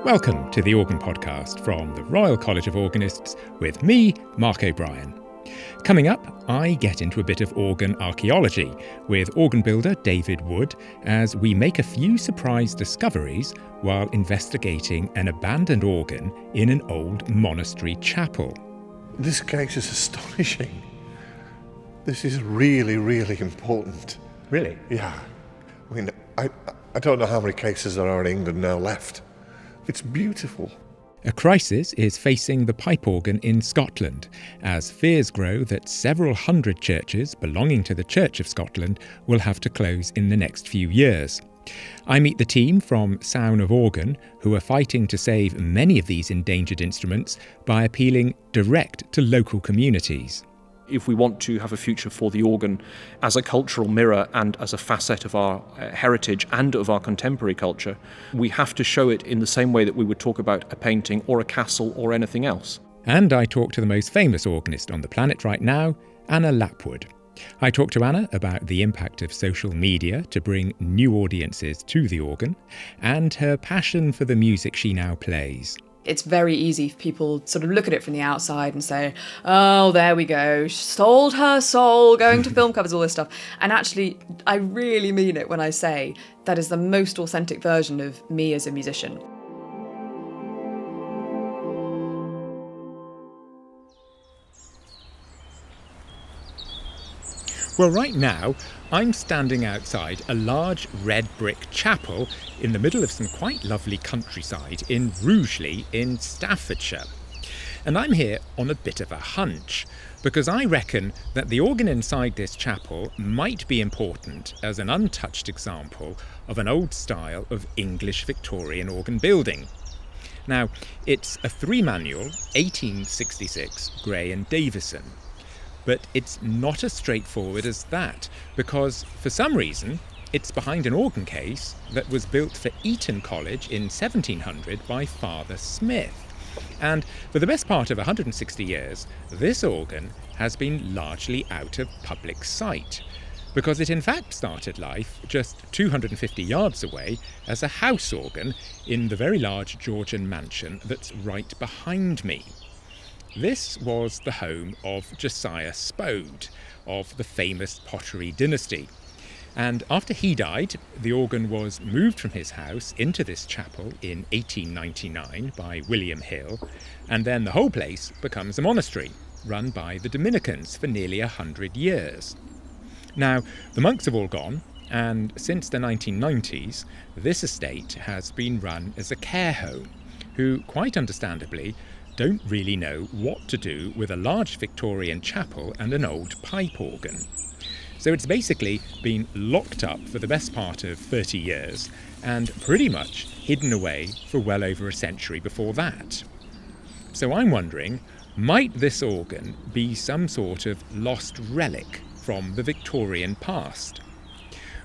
Welcome to the Organ Podcast from the Royal College of Organists with me, Mark O'Brien. Coming up, I get into a bit of organ archaeology with organ builder David Wood as we make a few surprise discoveries while investigating an abandoned organ in an old monastery chapel. This case is astonishing. This is really, really important. Really? Yeah. I mean, I don't know how many cases there are in England now left. It's beautiful. A crisis is facing the pipe organ in Scotland as fears grow that several hundred churches belonging to the Church of Scotland will have to close in the next few years. I meet the team from Sowne of Organe who are fighting to save many of these endangered instruments by appealing direct to local communities. If we want to have a future for the organ as a cultural mirror and as a facet of our heritage and of our contemporary culture, we have to show it in the same way that we would talk about a painting or a castle or anything else. And I talk to the most famous organist on the planet right now, Anna Lapwood. I talk to Anna about the impact of social media to bring new audiences to the organ and her passion for the music she now plays. It's very easy for people to sort of look at it from the outside and say, oh, there we go, sold her soul, going to film covers, all this stuff. And actually, I really mean it when I say that is the most authentic version of me as a musician. Well, right now, I'm standing outside a large red brick chapel in the middle of some quite lovely countryside in Rugeley in Staffordshire. And I'm here on a bit of a hunch, because I reckon that the organ inside this chapel might be important as an untouched example of an old style of English Victorian organ building. Now, it's a 3-manual, 1866 Gray and Davison. But it's not as straightforward as that, because for some reason it's behind an organ case that was built for Eton College in 1700 by Father Smith. And for the best part of 160 years, this organ has been largely out of public sight, because it in fact started life just 250 yards away as a house organ in the very large Georgian mansion that's right behind me. This was the home of Josiah Spode, of the famous pottery dynasty. And after he died, the organ was moved from his house into this chapel in 1899 by William Hill, and then the whole place becomes a monastery, run by the Dominicans for nearly 100 years. Now, the monks have all gone, and since the 1990s, this estate has been run as a care home, who, quite understandably, don't really know what to do with a large Victorian chapel and an old pipe organ. So it's basically been locked up for the best part of 30 years and pretty much hidden away for well over a century before that. So I'm wondering, might this organ be some sort of lost relic from the Victorian past?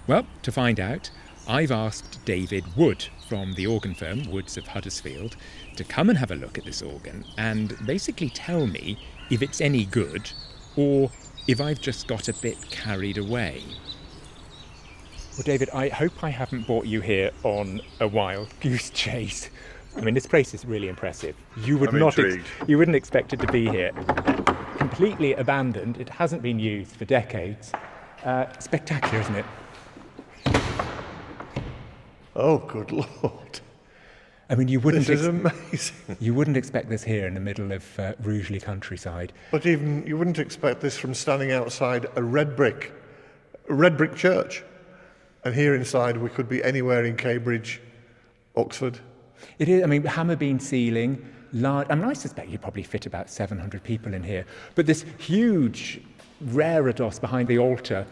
Well, to find out, I've asked David Wood from the organ firm Woods of Huddersfield to come and have a look at this organ and basically tell me if it's any good or if I've just got a bit carried away. Well, David, I hope I haven't brought you here on a wild goose chase. I mean, this place is really impressive. You wouldn't expect it to be here. Completely abandoned. It hasn't been used for decades. Spectacular, isn't it? Oh, good Lord. I mean, This is amazing. You wouldn't expect this here in the middle of Rugeley countryside. But even you wouldn't expect this from standing outside a red brick church. And here inside we could be anywhere in Cambridge, Oxford. It is, I mean, hammer beam ceiling, large. I mean, I suspect you probably fit about 700 people in here. But this huge reredos behind the altar,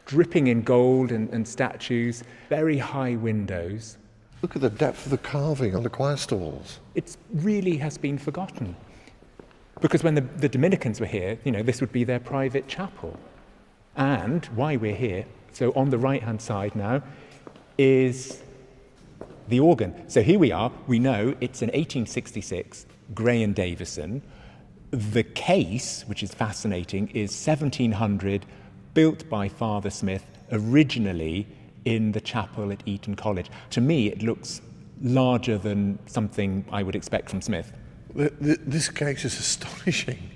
dripping in gold and statues, very high windows. Look at the depth of the carving on the choir stalls. It really has been forgotten. Because when the Dominicans were here, this would be their private chapel. And why we're here, so on the right-hand side now, is the organ. So here we are. We know it's an 1866 Gray and Davison. The case, which is fascinating, is 1700, built by Father Smith originally in the chapel at Eton College. To me, it looks larger than something I would expect from Smith. This case is astonishing.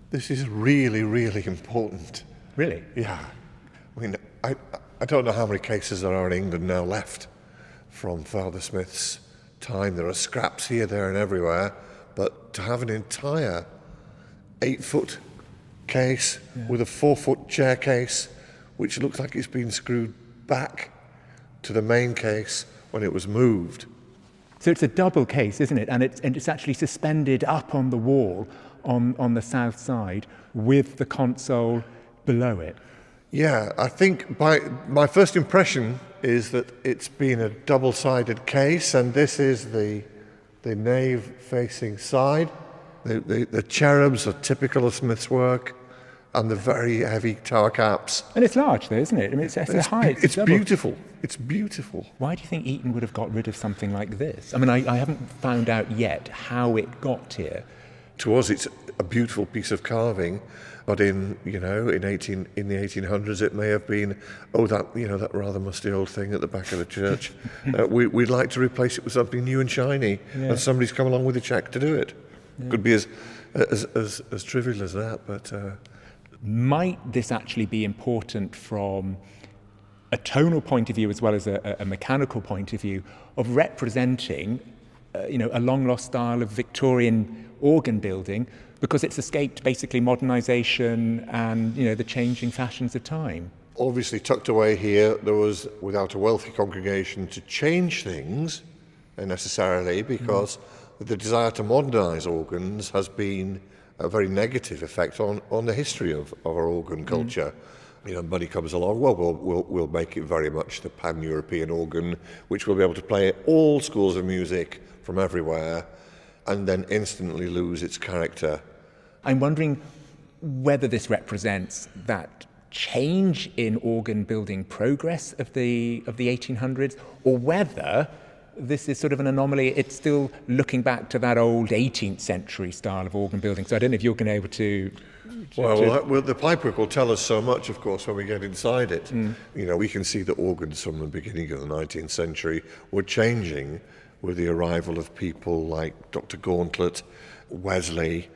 This is really, really important. Really? Yeah. I mean, I don't know how many cases there are in England now left from Father Smith's time. There are scraps here, there and everywhere. But to have an entire 8-foot case with a 4-foot chair case, which looks like it's been screwed back to the main case when it was moved. So it's a double case, isn't it? And it's actually suspended up on the wall on the south side with the console below it. Yeah, I think my first impression is that it's been a double-sided case, and this is the nave-facing side. The cherubs are typical of Smith's work, and the very heavy tower caps. And it's large, though, isn't it? I mean, it's high. It's beautiful. It's beautiful. Why do you think Eton would have got rid of something like this? I mean, I haven't found out yet how it got here. To us, it's a beautiful piece of carving, but in the 1800s, it may have been, that rather musty old thing at the back of the church. We'd like to replace it with something new and shiny, and somebody's come along with a cheque to do it. Yeah. Could be as trivial as that, but. Might this actually be important from a tonal point of view as well as a mechanical point of view of representing, a long-lost style of Victorian organ building, because it's escaped basically modernisation and, the changing fashions of time? Obviously, tucked away here, there was, without a wealthy congregation to change things necessarily, because the desire to modernise organs has been a very negative effect on the history of our organ culture. Money comes along, we'll make it very much the pan-European organ, which will be able to play all schools of music from everywhere, and then instantly lose its character. I'm wondering whether this represents that change in organ building progress of the 1800s, or whether this is sort of an anomaly. It's still looking back to that old 18th century style of organ building. So I don't know if you're going to be able to... Well, the pipework will tell us so much, of course, when we get inside it. We can see that organs from the beginning of the 19th century were changing with the arrival of people like Dr. Gauntlet, Wesley,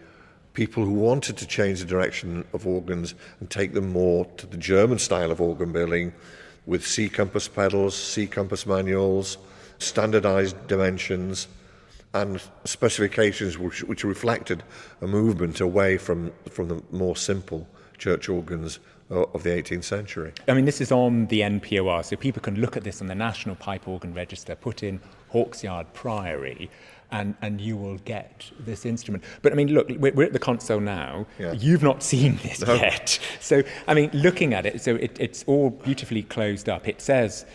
people who wanted to change the direction of organs and take them more to the German style of organ building, with C-compass pedals, C-compass manuals, standardized dimensions, and specifications which reflected a movement away from the more simple church organs of the 18th century. I mean, this is on the NPOR, so people can look at this on the National Pipe Organ Register, put in Hawksyard Priory, and you will get this instrument. But I mean, look, we're at the console now. Yeah. You've not seen this yet. So, I mean, looking at it, so it's all beautifully closed up. It says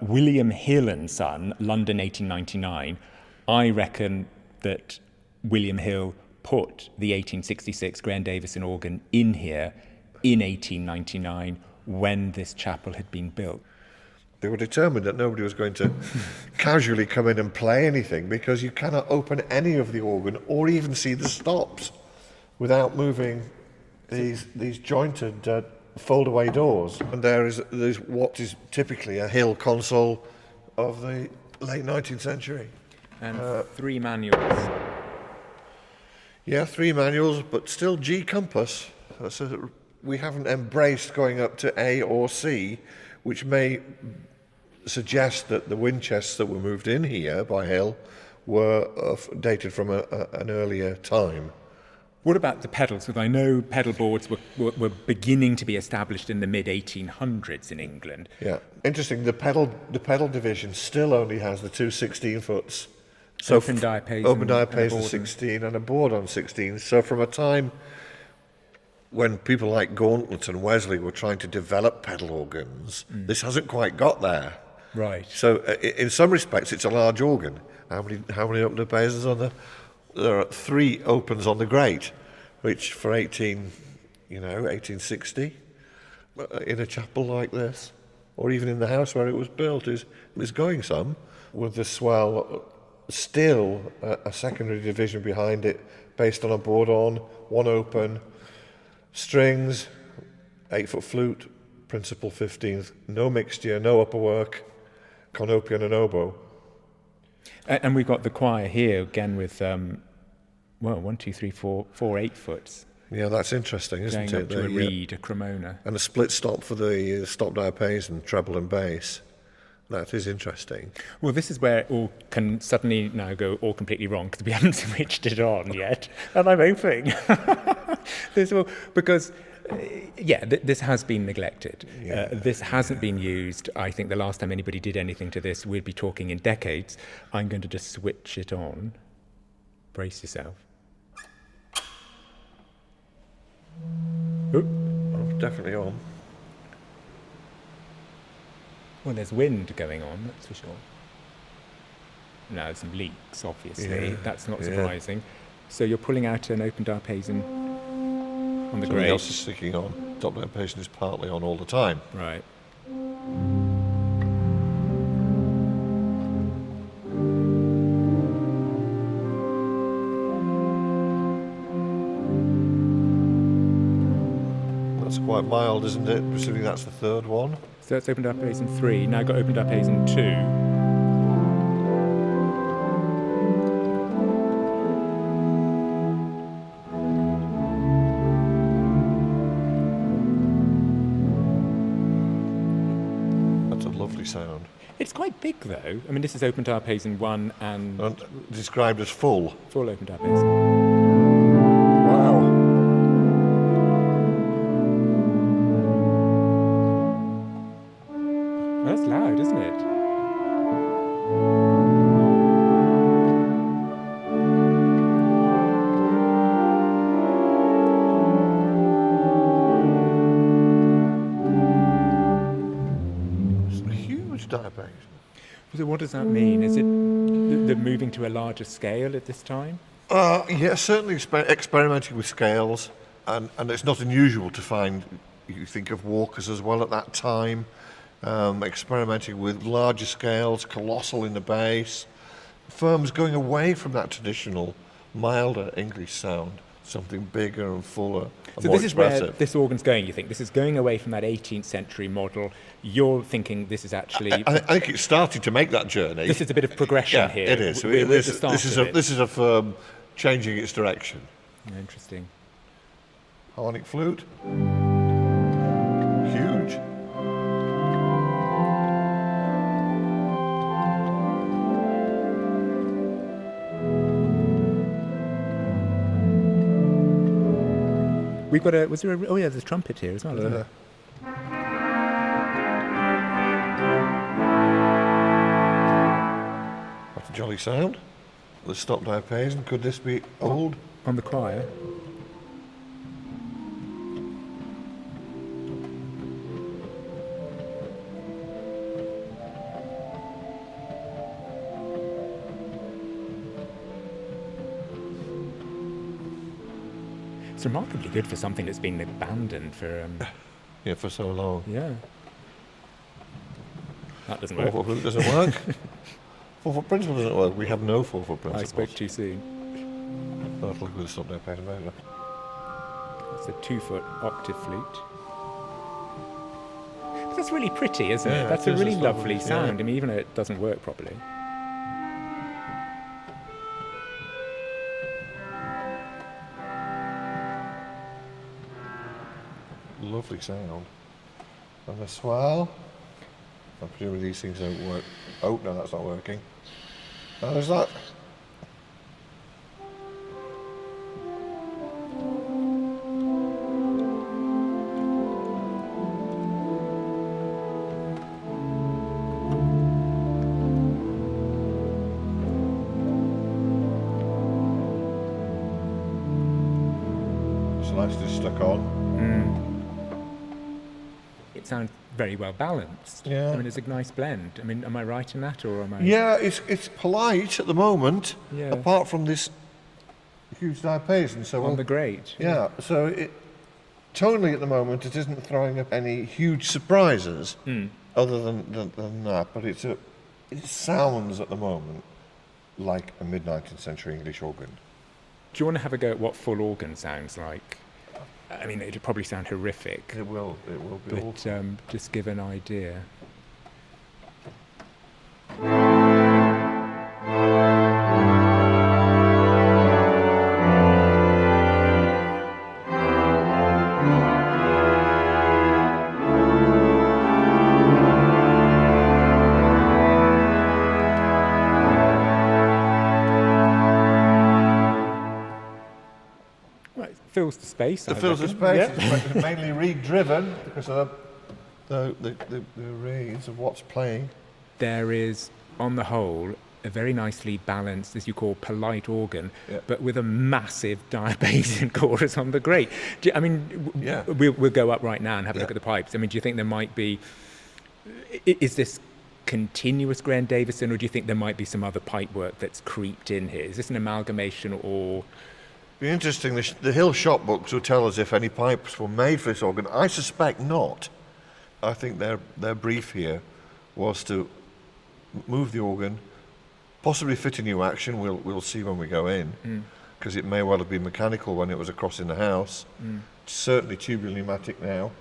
William Hill and Son, London 1899. I reckon that William Hill put the 1866 Graham Davison organ in here in 1899 when this chapel had been built. They were determined that nobody was going to casually come in and play anything, because you cannot open any of the organ or even see the stops without moving these jointed fold-away doors. And there's what is typically a Hill console of the late 19th century. And 3 manuals. Yeah, 3 manuals, but still G compass. So we haven't embraced going up to A or C, which may suggest that the wind chests that were moved in here by Hill were dated from an earlier time. What about the pedals? Because I know pedal boards were beginning to be established in the mid-1800s in England. Yeah, interesting. The pedal division still only has the 2 16-foots. So open diapason 16 and a board on 16. So from a time when people like Gauntlet and Wesley were trying to develop pedal organs, this hasn't quite got there. Right. So in some respects, it's a large organ. How many open diapasons on there? There are 3 opens on the grate, which for 1860, in a chapel like this, or even in the house where it was built, is going some, with the swell still a secondary division behind it, based on a board on, 1 open, strings, 8-foot flute, Principal 15th, no mixture, no upper work, cornopian and oboe. And we've got the choir here again with, 1, 2, 3, 4, 8-foots. Yeah, that's interesting, isn't Going it? up to a reed, a cremona. And a split stop for the stop diapason, treble and bass. That is interesting. Well, this is where it all can suddenly now go all completely wrong because we haven't switched it on yet. And I'm hoping because this has been neglected. Yeah. This hasn't been used. I think the last time anybody did anything to this, we'd be talking in decades. I'm going to just switch it on. Brace yourself. Oop. Oh, definitely on. Well, there's wind going on, that's for sure. Now, there's some leaks, obviously. Yeah, That's not surprising. So you're pulling out an open diapason on the Something grade. else is sticking on. Top diapason is partly on all the time. Right. That's quite mild, isn't it? Presuming that's the third one. So that's open diapason 3. Now got open diapason 2. That's a lovely sound. It's quite big, though. I mean, this is open diapason 1 and Described as full. full open diapason. Wow. That's loud, isn't it? It's a huge diapason. So what does that mean? Is it the moving to a larger scale at this time? Yeah, certainly experimenting with scales, and it's not unusual to find, you think of Walkers as well at that time, experimenting with larger scales, colossal in the bass, firms going away from that traditional, milder English sound, something bigger and fuller, and So more this is expressive. where this organ's going, you think? This is going away from that 18th century model. You're thinking this is actually... I think it's starting to make that journey. This is a bit of progression yeah, here. it is. We're at the start of it. This is a firm changing its direction. Interesting. Harmonic flute. Huge. We've got there's a trumpet here as well, isn't there? That's a jolly sound. The stop diapason. Could this be old? On the choir. It's remarkably good for something that's been abandoned for, Yeah, for so long. yeah. That doesn't 4-foot work. flute doesn't work. 4-foot principle doesn't work. We have no 4-foot I principles. spoke too soon. I'll look with the stop diapason later. It's a 2-foot octave flute. But that's really pretty, isn't Yeah, it? That's it a is, really it's lovely lovely, sound. yeah. I mean, even though it doesn't work properly. Lovely sound. And the swell. I presume these things don't work. Oh, no, that's not working. Oh, there's that. It's nicely stuck on. It sounds very well balanced. Yeah. I mean, it's a nice blend. I mean, am I right in that, or am I... Yeah, it's polite at the moment, Yeah. apart from this huge diapason. So On the grate. yeah, so tonally at the moment it isn't throwing up any huge surprises other than that, but it sounds at the moment like a mid-19th century English organ. Do you want to have a go at what full organ sounds like? I mean, it'd probably sound horrific. It will be But awful. just give an idea. Well, it fills the space. It I fills the reckon. space. Yeah. It's mainly reed-driven because of the reeds of what's playing. There is, on the whole, a very nicely balanced, as you call, polite organ, but with a massive diapason chorus on the grate. I mean, we'll go up right now and have a look at the pipes. I mean, do you think there might be... Is this continuous Graham Davison, or do you think there might be some other pipe work that's creeped in here? Is this an amalgamation, or... Be interesting. The Hill shop books will tell us if any pipes were made for this organ. I suspect not. I think their brief here was to move the organ, possibly fit a new action. We'll see when we go in, because it may well have been mechanical when it was across in the house. Certainly tubular pneumatic now.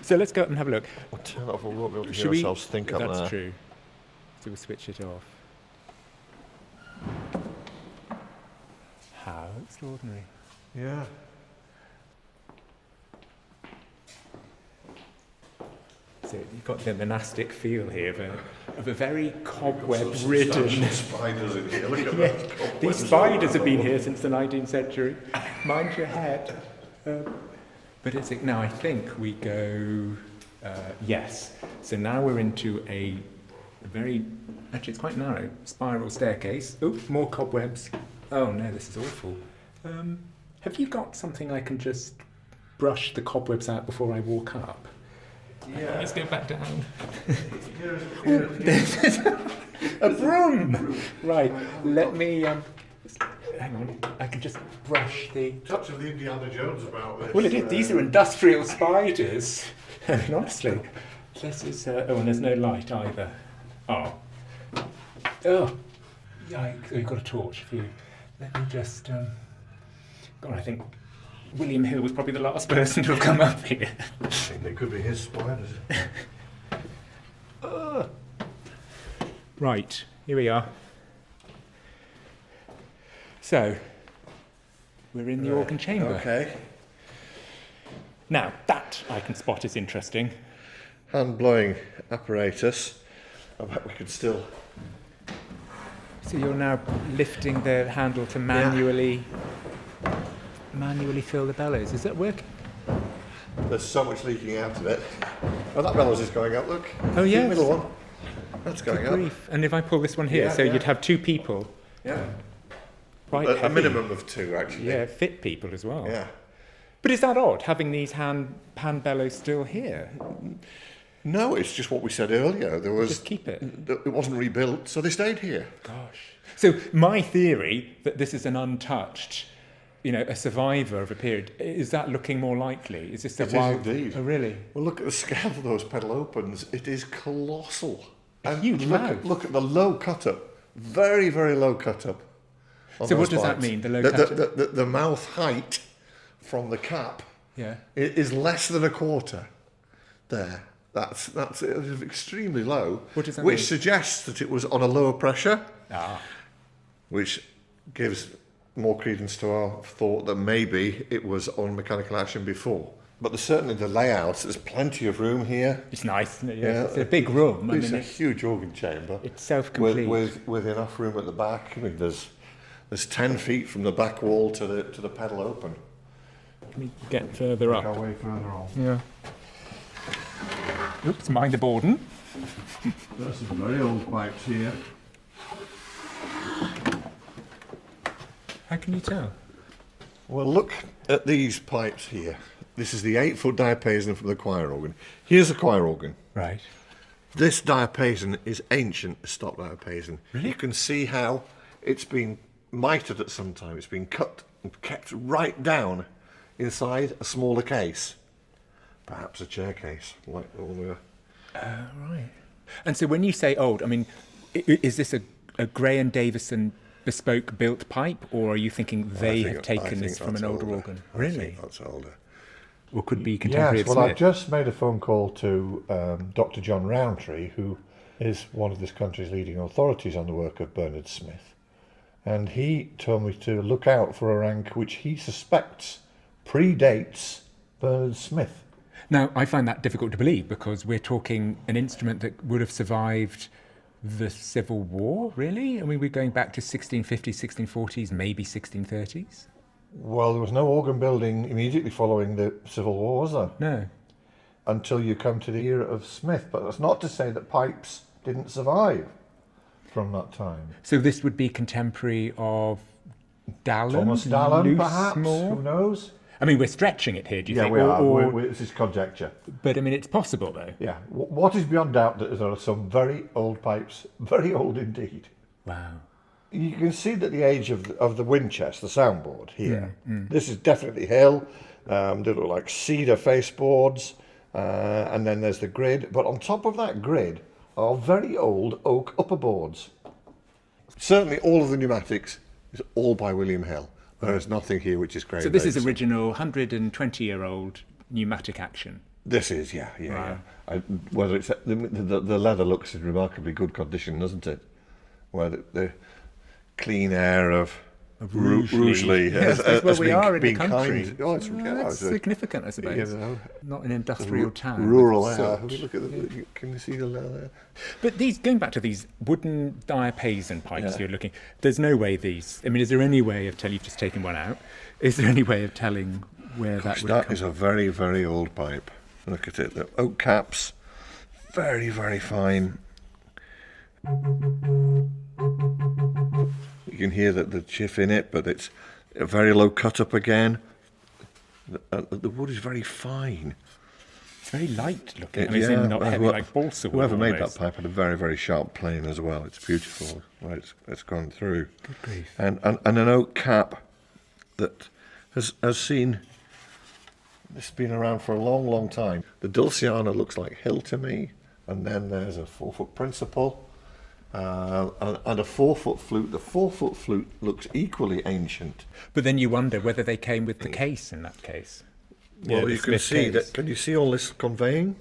So let's go up and have a look. We'll turn off. We won't be able to Should hear we- ourselves think up there. That's true. So we'll switch it off. How extraordinary. Yeah. So you've got the monastic feel here of a very cobweb-ridden... spiders in here. Look at Yeah, that. these spiders have been here since the 19th century. Mind your head. But it's now I think we go... yes. So now we're into a very... Actually, it's quite narrow. Spiral staircase. Oh, more cobwebs. Oh no, this is awful. Have you got something I can just brush the cobwebs out before I walk up? Yeah. Let's go back down. Here's A broom! Right, let me... hang on, I can just brush the... touch of the Indiana Jones about this. Well, it is. These are industrial spiders. I mean, honestly. This is... oh, and there's no light either. Oh. Oh. Yikes. Oh, you've got a torch. If you... Let me just... God, I think William Hill was probably the last person to have come up here. I think they could be his spiders. Right, here we are. So, we're in the organ chamber. Okay. Now, that I can spot is interesting. Hand blowing apparatus. I bet we could still. So you're now lifting the handle to manually fill the bellows. Is that working? There's so much leaking out of it. Oh, that bellows is going up. Look. Oh, yes. The middle one. That's going up. Grief. And if I pull this one here, Yeah, so yeah. you'd have two people, Yeah. quite A heavy. minimum of two, actually. Yeah, fit people as well. Yeah. But is that odd, having these hand bellows still here? No, it's just what we said earlier. There was. Just keep it. It wasn't rebuilt, so they stayed here. Gosh. So my theory that this is an untouched, a survivor of a period, is that looking more likely? Is this a It is wild... indeed. Oh, really? Well, look at the scale of those pedal opens. It is colossal. And huge mouth. look at the low cut up. Very, very low cut up. on So what those does that pipes. mean, the low the, cut the mouth height from the cap Yeah. is less than a quarter. There. That's extremely low. What does that which mean? suggests that it was on a lower pressure, Ah. which gives more credence to our thought that maybe it was on mechanical action before. But there's certainly the layout. There's plenty of room here. It's nice, isn't it? Yeah. Yeah. It's a big room. I It's mean, a huge organ chamber. it's self-complete. with enough room at the back. I mean, there's 10 feet from the back wall to the pedal open. Let me get further up. way further on. Yeah. Oops, mind the Borden. There's some very old pipes here. How can you tell? Well, look at these pipes here. This is the 8-foot diapason from the choir organ. Here's the choir organ. Right. This diapason is ancient stop diapason. Really? You can see how it's been mitered at some time. It's been cut and kept right down inside a smaller case. Perhaps a chair case, like all the... Right. And so when you say old, I mean, is this a Gray and Davison bespoke built pipe, or are you thinking they have taken this from an older organ? I Really? think that's older. or could be contemporary Yes, of well, Smith? I've just made a phone call to Dr. John Rowntree, who is one of this country's leading authorities on the work of Bernard Smith. And he told me to look out for a rank which he suspects predates Bernard Smith. Now, I find that difficult to believe because we're talking an instrument that would have survived the Civil War, really? I mean, we're going back to 1650s, 1640s, maybe 1630s? Well, there was no organ building immediately following the Civil War, was there? No. Until you come to the era of Smith. But that's not to say that pipes didn't survive from that time. So this would be contemporary of Dallon? Thomas Dallon, perhaps? Loosemore? Who knows? I mean, we're stretching it here, do you Yeah, think? we are. This is conjecture. But, I mean, it's possible, though. Yeah. What is beyond doubt that there are some very old pipes, very old indeed. Wow. You can see that the age of the wind chest, the soundboard here, this is definitely hill. They look like cedar faceboards, and then there's the grid. But on top of that grid are very old oak upperboards. Certainly all of the pneumatics is all by William Hill. There is nothing here which is great. So this is original 120-year-old pneumatic action. This is, yeah. Whether it's the leather looks in remarkably good condition, doesn't it? Where the clean air of Rugeley Yes, where we are in the been country. kind. Oh, That's significant, I suppose. You know, Not an industrial town. rural with air. silt. Look at can you see the leather? But these, going back to these wooden diapason pipes you're looking, there's no way these, I mean, is there any way of telling, you've just taken one out, is there any way of telling where that would That come is a very, very old pipe. Look at it. The oak caps, very, very fine. You can hear that the chiff in it, but it's a very low cut up again. The wood is very fine. It's very light looking. I mean, it's not heavy like balsa wood. Whoever made that almost. pipe had a very, very sharp plane as well. It's beautiful where it's gone through. Good grief. And an oak cap that has seen. This has been around for a long, long time. The Dulciana looks like hill to me, and then there's a 4-foot principal and a 4-foot flute. The 4-foot flute looks equally ancient. But then you wonder whether they came with the case in that case. Well, the you can Smith see case. that. Can you see all this conveying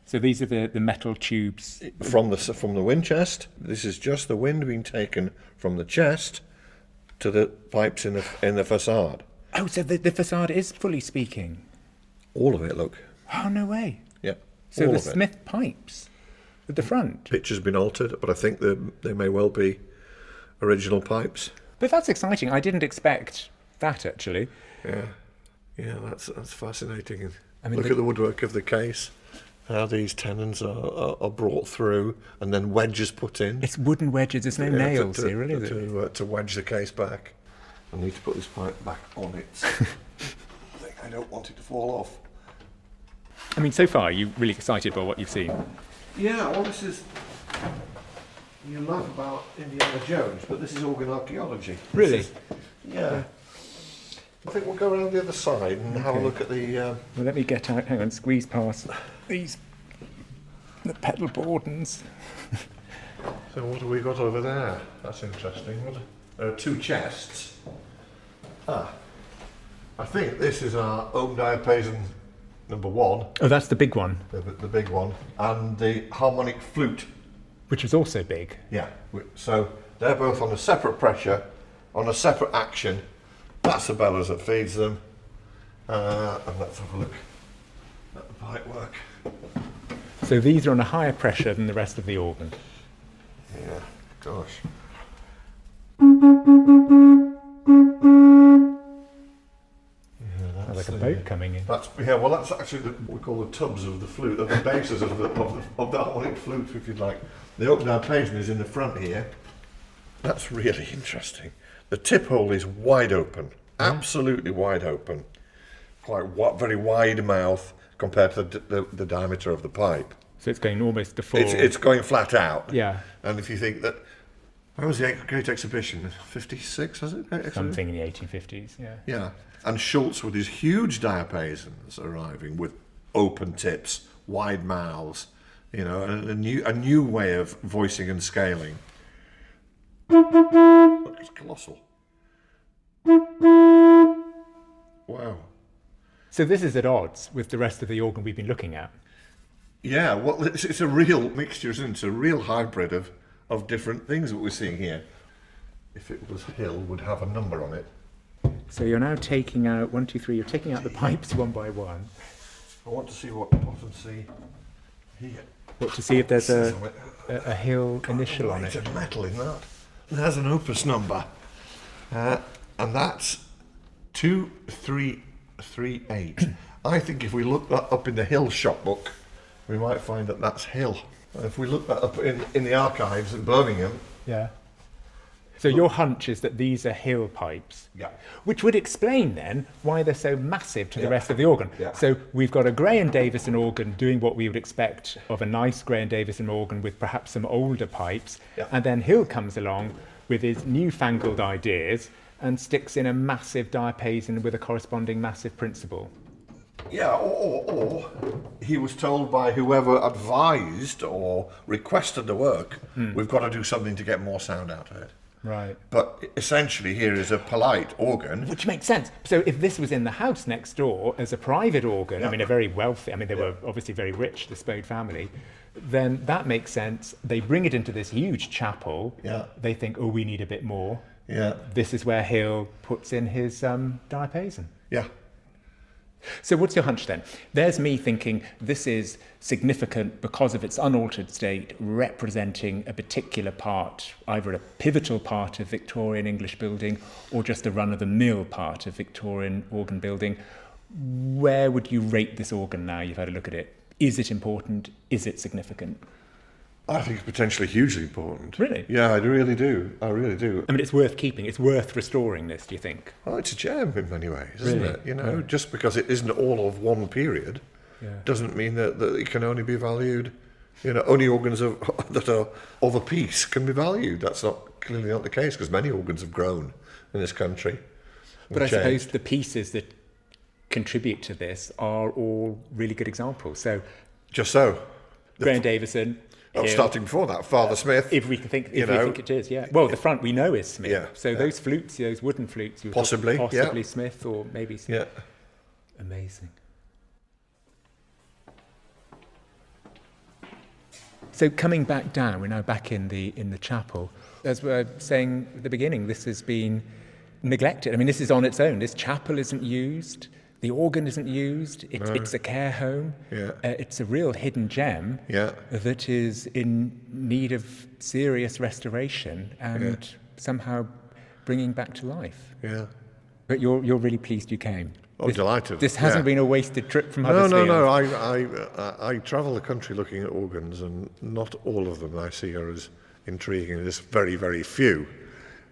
So these are the metal tubes. from the wind chest? This is just the wind being taken from the chest to the pipes in the facade. Oh, so the facade is fully speaking. All of it. Look. Oh, no way. Yeah. So all the of it. Smith pipes at the front. Picture's been altered, but I think they may well be original pipes. But that's exciting. I didn't expect that, actually. Yeah, that's fascinating. I mean, Look at the woodwork of the case, how these tenons are brought through and then wedges put in. It's wooden wedges. There's no nails here, really, is it? To wedge the case back. I need to put this pipe back on it. I don't want it to fall off. I mean, so far, you're really excited by what you've seen. Yeah, well, this is... You laugh about Indiana Jones, but this is organ archaeology. Really? Yeah. I think we'll go around the other side and have a look at the... Well, let me get out. Hang on, squeeze past the pedal boardings. So what have we got over there? That's interesting. There are two chests. I think this is our oak diapason number 1, Oh, that's the big one, the big one, and the harmonic flute. which was also big. Yeah. So they're both on a separate pressure, on a separate action. That's the bellows that feeds them. And let's have a look at the pipe work. So these are on a higher pressure than the rest of the organ. Yeah, gosh. Yeah, Like a boat coming in. That's actually what we call the tubs of the flute, of the bases of the harmonic flute, if you'd like. The oak diapason is in the front here. That's really interesting. The tip hole is wide open, absolutely wide open. Very wide mouth compared to the diameter of the pipe. So it's going almost to full. It's going flat out. Yeah. And if you think that, when was the Great Exhibition? 56, was it? Great Exhibition? Something in the 1850s, yeah. Yeah. And Schultz with his huge diapasons arriving with open tips, wide mouths, and a new way of voicing and scaling. Look, it's colossal. Wow. So this is at odds with the rest of the organ we've been looking at. Yeah, well, it's a real mixture, isn't it? It's a real hybrid of different things that we're seeing here. If it was hill, would have a number on it. So you're now taking out, 1, 2, 3, you're taking out the pipes one by one. I want to see what bottom C here. What, to see if there's a hill initial on it? It's a metal in that. It has an opus number. And that's 2338. I think if we look that up in the Hill shop book, we might find that that's Hill. If we look that up in the archives in Birmingham. Yeah. So your hunch is that these are hill pipes, Yeah. which would explain then why they're so massive to the rest of the organ. Yeah. So we've got a Gray and Davison organ doing what we would expect of a nice Gray and Davison organ with perhaps some older pipes, Yeah. and then Hill comes along with his newfangled ideas and sticks in a massive diapason with a corresponding massive principal. Yeah, or he was told by whoever advised or requested the work, we've got to do something to get more sound out of it. Right. But essentially here is a polite organ. Which makes sense. So if this was in the house next door as a private organ, Yeah. I mean, a very wealthy, I mean, they were obviously very rich, the Spode family, then that makes sense. They bring it into this huge chapel. Yeah. They think, oh, we need a bit more. Yeah, This is where Hill puts in his diapason. yeah. So what's your hunch then? There's me thinking this is significant because of its unaltered state, representing a particular part, either a pivotal part of Victorian English building or just a run-of-the-mill part of Victorian organ building. Where would you rate this organ now you've had a look at it? Is it important? Is it significant? I think it's potentially hugely important. Really? Yeah, I really do. I really do. I mean, it's worth keeping. It's worth restoring this, do you think? Well, it's a gem in many ways, isn't Really? it? You know, just because it isn't all of one period doesn't mean that it can only be valued. You know, only organs that are of a piece can be valued. That's clearly not the case, because many organs have grown in this country. But I changed. suppose the pieces that contribute to this are all really good examples. So Just so. Gray and Davison. Hill. Starting before that, Father Smith. If we can think, you if we know. think it is, yeah. Well, the front we know is Smith. Yeah, So yeah. those flutes, those wooden flutes, you were Possibly, talking- yeah. possibly Smith or maybe Smith. Yeah. Amazing. So coming back down, we're now back in the chapel. As we were saying at the beginning, this has been neglected. I mean, this is on its own. This chapel isn't used. The organ isn't used. It's a care home. Yeah. It's a real hidden gem Yeah. that is in need of serious restoration and somehow bringing back to life. Yeah. But you're really pleased you came. Oh, delighted. This hasn't Yeah. been a wasted trip from No, Huddersfield. no. I travel the country looking at organs, and not all of them I see are as intriguing. There's very, very few.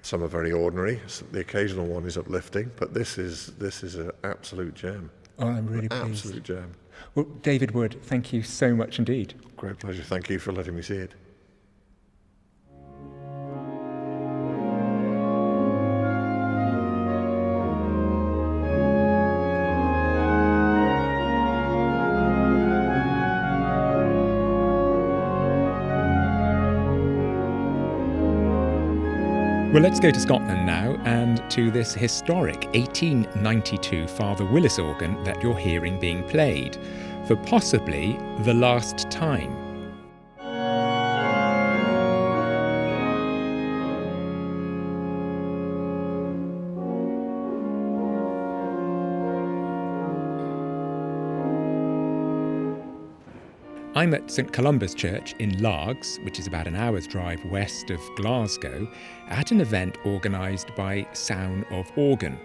Some are very ordinary. The occasional one is uplifting, but this is an absolute gem. Oh, I'm really pleased. Absolute gem. Well, David Wood, thank you so much indeed. Great pleasure. Thank you for letting me see it. Well, let's go to Scotland now and to this historic 1892 Father Willis organ that you're hearing being played for possibly the last time. I'm at St Columba's Church in Largs, which is about an hour's drive west of Glasgow, at an event organised by Sowne of Organe.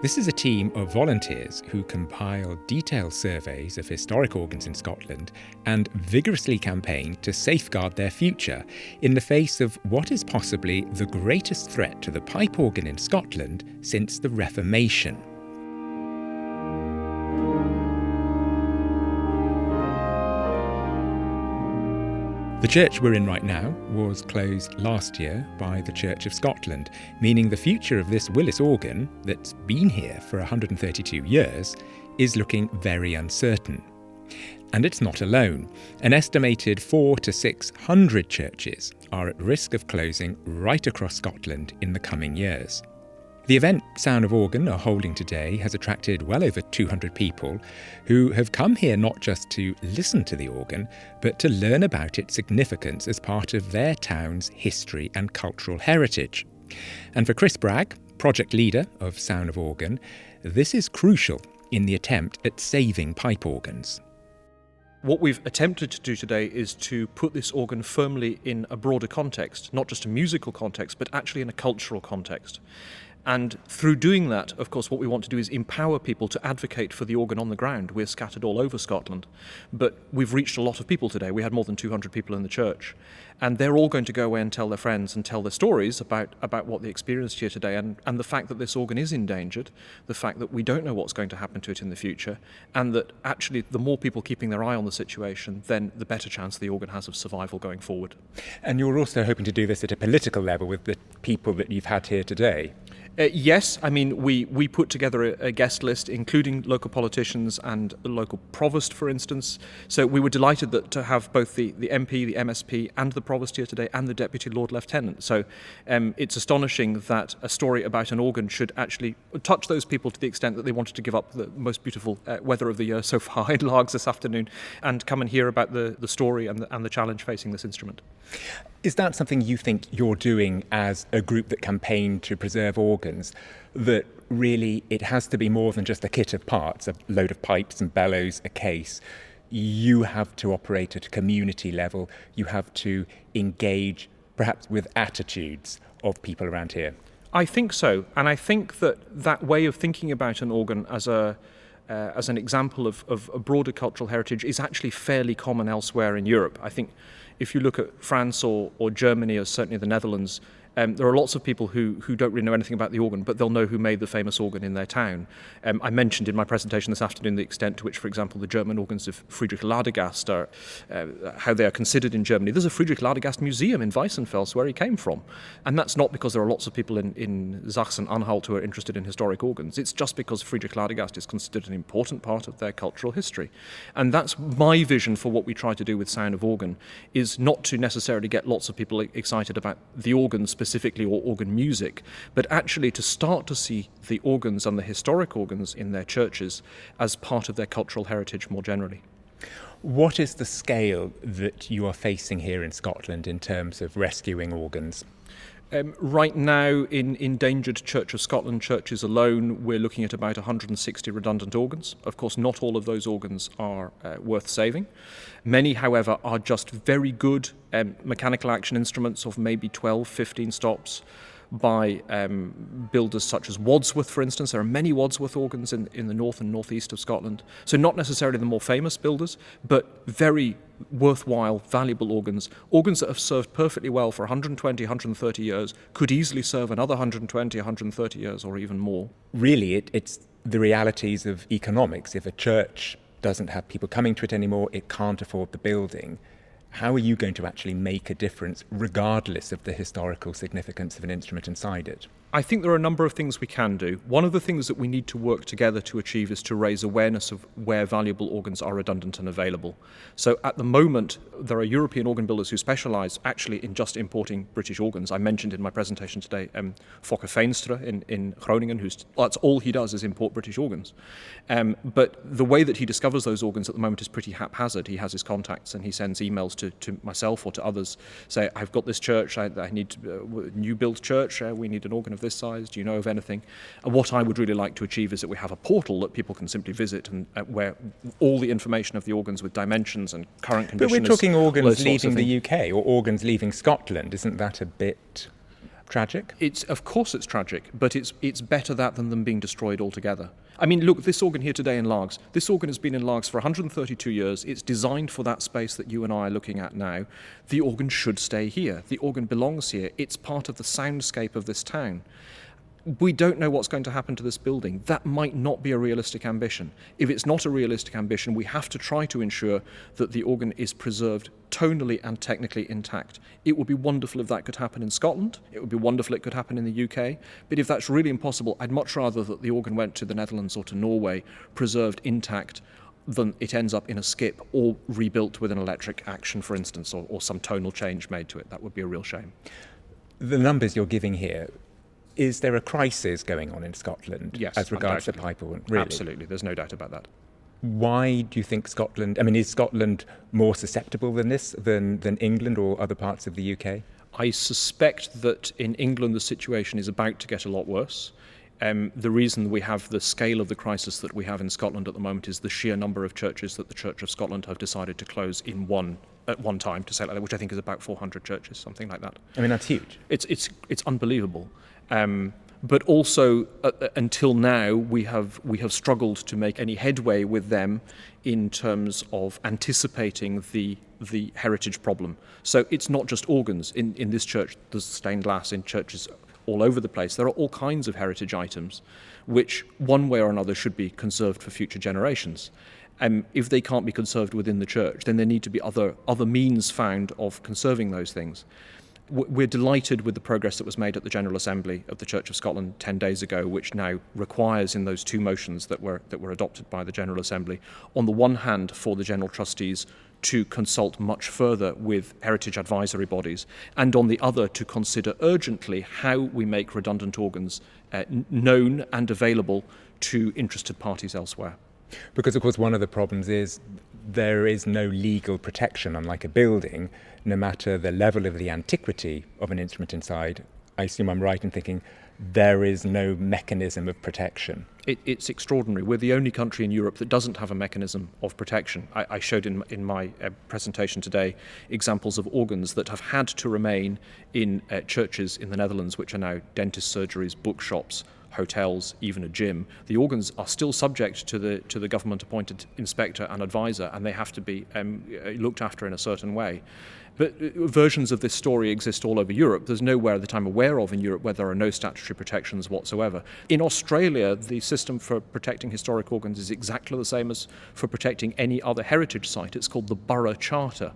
This is a team of volunteers who compile detailed surveys of historic organs in Scotland and vigorously campaign to safeguard their future in the face of what is possibly the greatest threat to the pipe organ in Scotland since the Reformation. The church we're in right now was closed last year by the Church of Scotland, meaning the future of this Willis organ, that's been here for 132 years, is looking very uncertain. And it's not alone. An estimated 400 to 600 churches are at risk of closing right across Scotland in the coming years. The event Sowne of Organe are holding today has attracted well over 200 people who have come here not just to listen to the organ, but to learn about its significance as part of their town's history and cultural heritage. And for Chris Bragg, project leader of Sowne of Organe, this is crucial in the attempt at saving pipe organs. What we've attempted to do today is to put this organ firmly in a broader context, not just a musical context, but actually in a cultural context. And through doing that, of course, what we want to do is empower people to advocate for the organ on the ground. We're scattered all over Scotland, but we've reached a lot of people today. We had more than 200 people in the church, and they're all going to go away and tell their friends and tell their stories about what they experienced here today, and the fact that this organ is endangered, the fact that we don't know what's going to happen to it in the future, and that actually the more people keeping their eye on the situation, then the better chance the organ has of survival going forward. And you're also hoping to do this at a political level with the people that you've had here today. Yes, I mean, we put together a guest list, including local politicians and the local provost, for instance. So we were delighted to have both the MP, the MSP, and the provost here today, and the Deputy Lord Lieutenant. So it's astonishing that a story about an organ should actually touch those people to the extent that they wanted to give up the most beautiful weather of the year so far in Largs this afternoon and come and hear about the story and the challenge facing this instrument. Is that something you think you're doing as a group that campaigned to preserve organs, that really it has to be more than just a kit of parts, a load of pipes and bellows, a case? You have to operate at a community level. You have to engage perhaps with attitudes of people around here. I think so. And I think that way of thinking about an organ as an example of a broader cultural heritage is actually fairly common elsewhere in Europe. I think if you look at France or Germany, or certainly the Netherlands, there are lots of people who don't really know anything about the organ, but they'll know who made the famous organ in their town. I mentioned in my presentation this afternoon the extent to which, for example, the German organs of Friedrich Ladegast are, how they are considered in Germany. There's a Friedrich Ladegast museum in Weissenfels where he came from. And that's not because there are lots of people in Sachsen-Anhalt who are interested in historic organs. It's just because Friedrich Ladegast is considered an important part of their cultural history. And that's my vision for what we try to do with Sowne of Organe, is not to necessarily get lots of people excited about the organ specifically or organ music, but actually to start to see the organs and the historic organs in their churches as part of their cultural heritage more generally. What is the scale that you are facing here in Scotland in terms of rescuing organs? Right now, in endangered Church of Scotland churches alone, we're looking at about 160 redundant organs. Of course, not all of those organs are worth saving. Many, however, are just very good mechanical action instruments of maybe 12, 15 stops by builders such as Wadsworth, for instance. There are many Wadsworth organs in the north and northeast of Scotland. So not necessarily the more famous builders, but very worthwhile, valuable organs that have served perfectly well for 120, 130 years, could easily serve another 120, 130 years or even more. Really, it's the realities of economics. If a church doesn't have people coming to it anymore, it can't afford the building. How are you going to actually make a difference regardless of the historical significance of an instrument inside it? I think there are a number of things we can do. One of the things that we need to work together to achieve is to raise awareness of where valuable organs are redundant and available. So at the moment, there are European organ builders who specialise actually in just importing British organs. I mentioned in my presentation today Fokke Veenstra in Groningen, that's all he does is import British organs. But the way that he discovers those organs at the moment is pretty haphazard. He has his contacts and he sends emails to myself or to others, say, I've got this church, I need a new build church, we need an organ of this size, do you know of anything? And what I would really like to achieve is that we have a portal that people can simply visit and where all the information of the organs with dimensions and current condition. But we're talking organs leaving the UK or organs leaving Scotland. Isn't that a bit tragic? Of course it's tragic, but it's better that than them being destroyed altogether. I mean, look, this organ here today in Largs, this organ has been in Largs for 132 years. It's designed for that space that you and I are looking at now. The organ should stay here. The organ belongs here. It's part of the soundscape of this town. We don't know what's going to happen to this building. That might not be a realistic ambition. If it's not a realistic ambition, we have to try to ensure that the organ is preserved tonally and technically intact. It would be wonderful if that could happen in Scotland. It would be wonderful it could happen in the UK. But if that's really impossible, I'd much rather that the organ went to the Netherlands or to Norway, preserved intact, than it ends up in a skip or rebuilt with an electric action, for instance, or some tonal change made to it. That would be a real shame. The numbers you're giving here, is there a crisis going on in Scotland Yes, as regards the undoubtedly. pipe organ? Really? Absolutely, there's no doubt about that. Why do you think Scotland, is Scotland more susceptible than this, than England or other parts of the UK? I suspect that in England the situation is about to get a lot worse. The reason we have the scale of the crisis that we have in Scotland at the moment is the sheer number of churches that the Church of Scotland have decided to close at one time, to say it like that, which I think is about 400 churches, something like that. That's huge. It's unbelievable. But also, until now, we have struggled to make any headway with them in terms of anticipating the heritage problem. So it's not just organs. In this church, there's stained glass in churches all over the place. There are all kinds of heritage items which, one way or another, should be conserved for future generations. If they can't be conserved within the church, then there need to be other means found of conserving those things. We're delighted with the progress that was made at the General Assembly of the Church of Scotland 10 days ago, which now requires in those two motions that were adopted by the General Assembly, on the one hand for the General Trustees to consult much further with heritage advisory bodies, and on the other to consider urgently how we make redundant organs known and available to interested parties elsewhere. Because, of course, one of the problems is there is no legal protection, unlike a building, no matter the level of the antiquity of an instrument inside. I assume I'm right in thinking there is no mechanism of protection. It's extraordinary. We're the only country in Europe that doesn't have a mechanism of protection. I showed in my presentation today examples of organs that have had to remain in churches in the Netherlands, which are now dentist surgeries, bookshops, hotels, even a gym. The organs are still subject to the government-appointed inspector and advisor, and they have to be looked after in a certain way. But versions of this story exist all over Europe. There's nowhere that I'm aware of in Europe where there are no statutory protections whatsoever. In Australia, the system for protecting historic organs is exactly the same as for protecting any other heritage site. It's called the Borough Charter.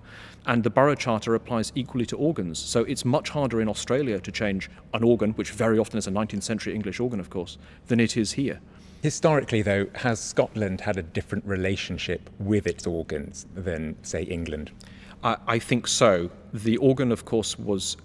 And the Borough Charter applies equally to organs. So it's much harder in Australia to change an organ, which very often is a 19th century English organ, of course, than it is here. Historically, though, has Scotland had a different relationship with its organs than, say, England? I think so. The organ, of course, was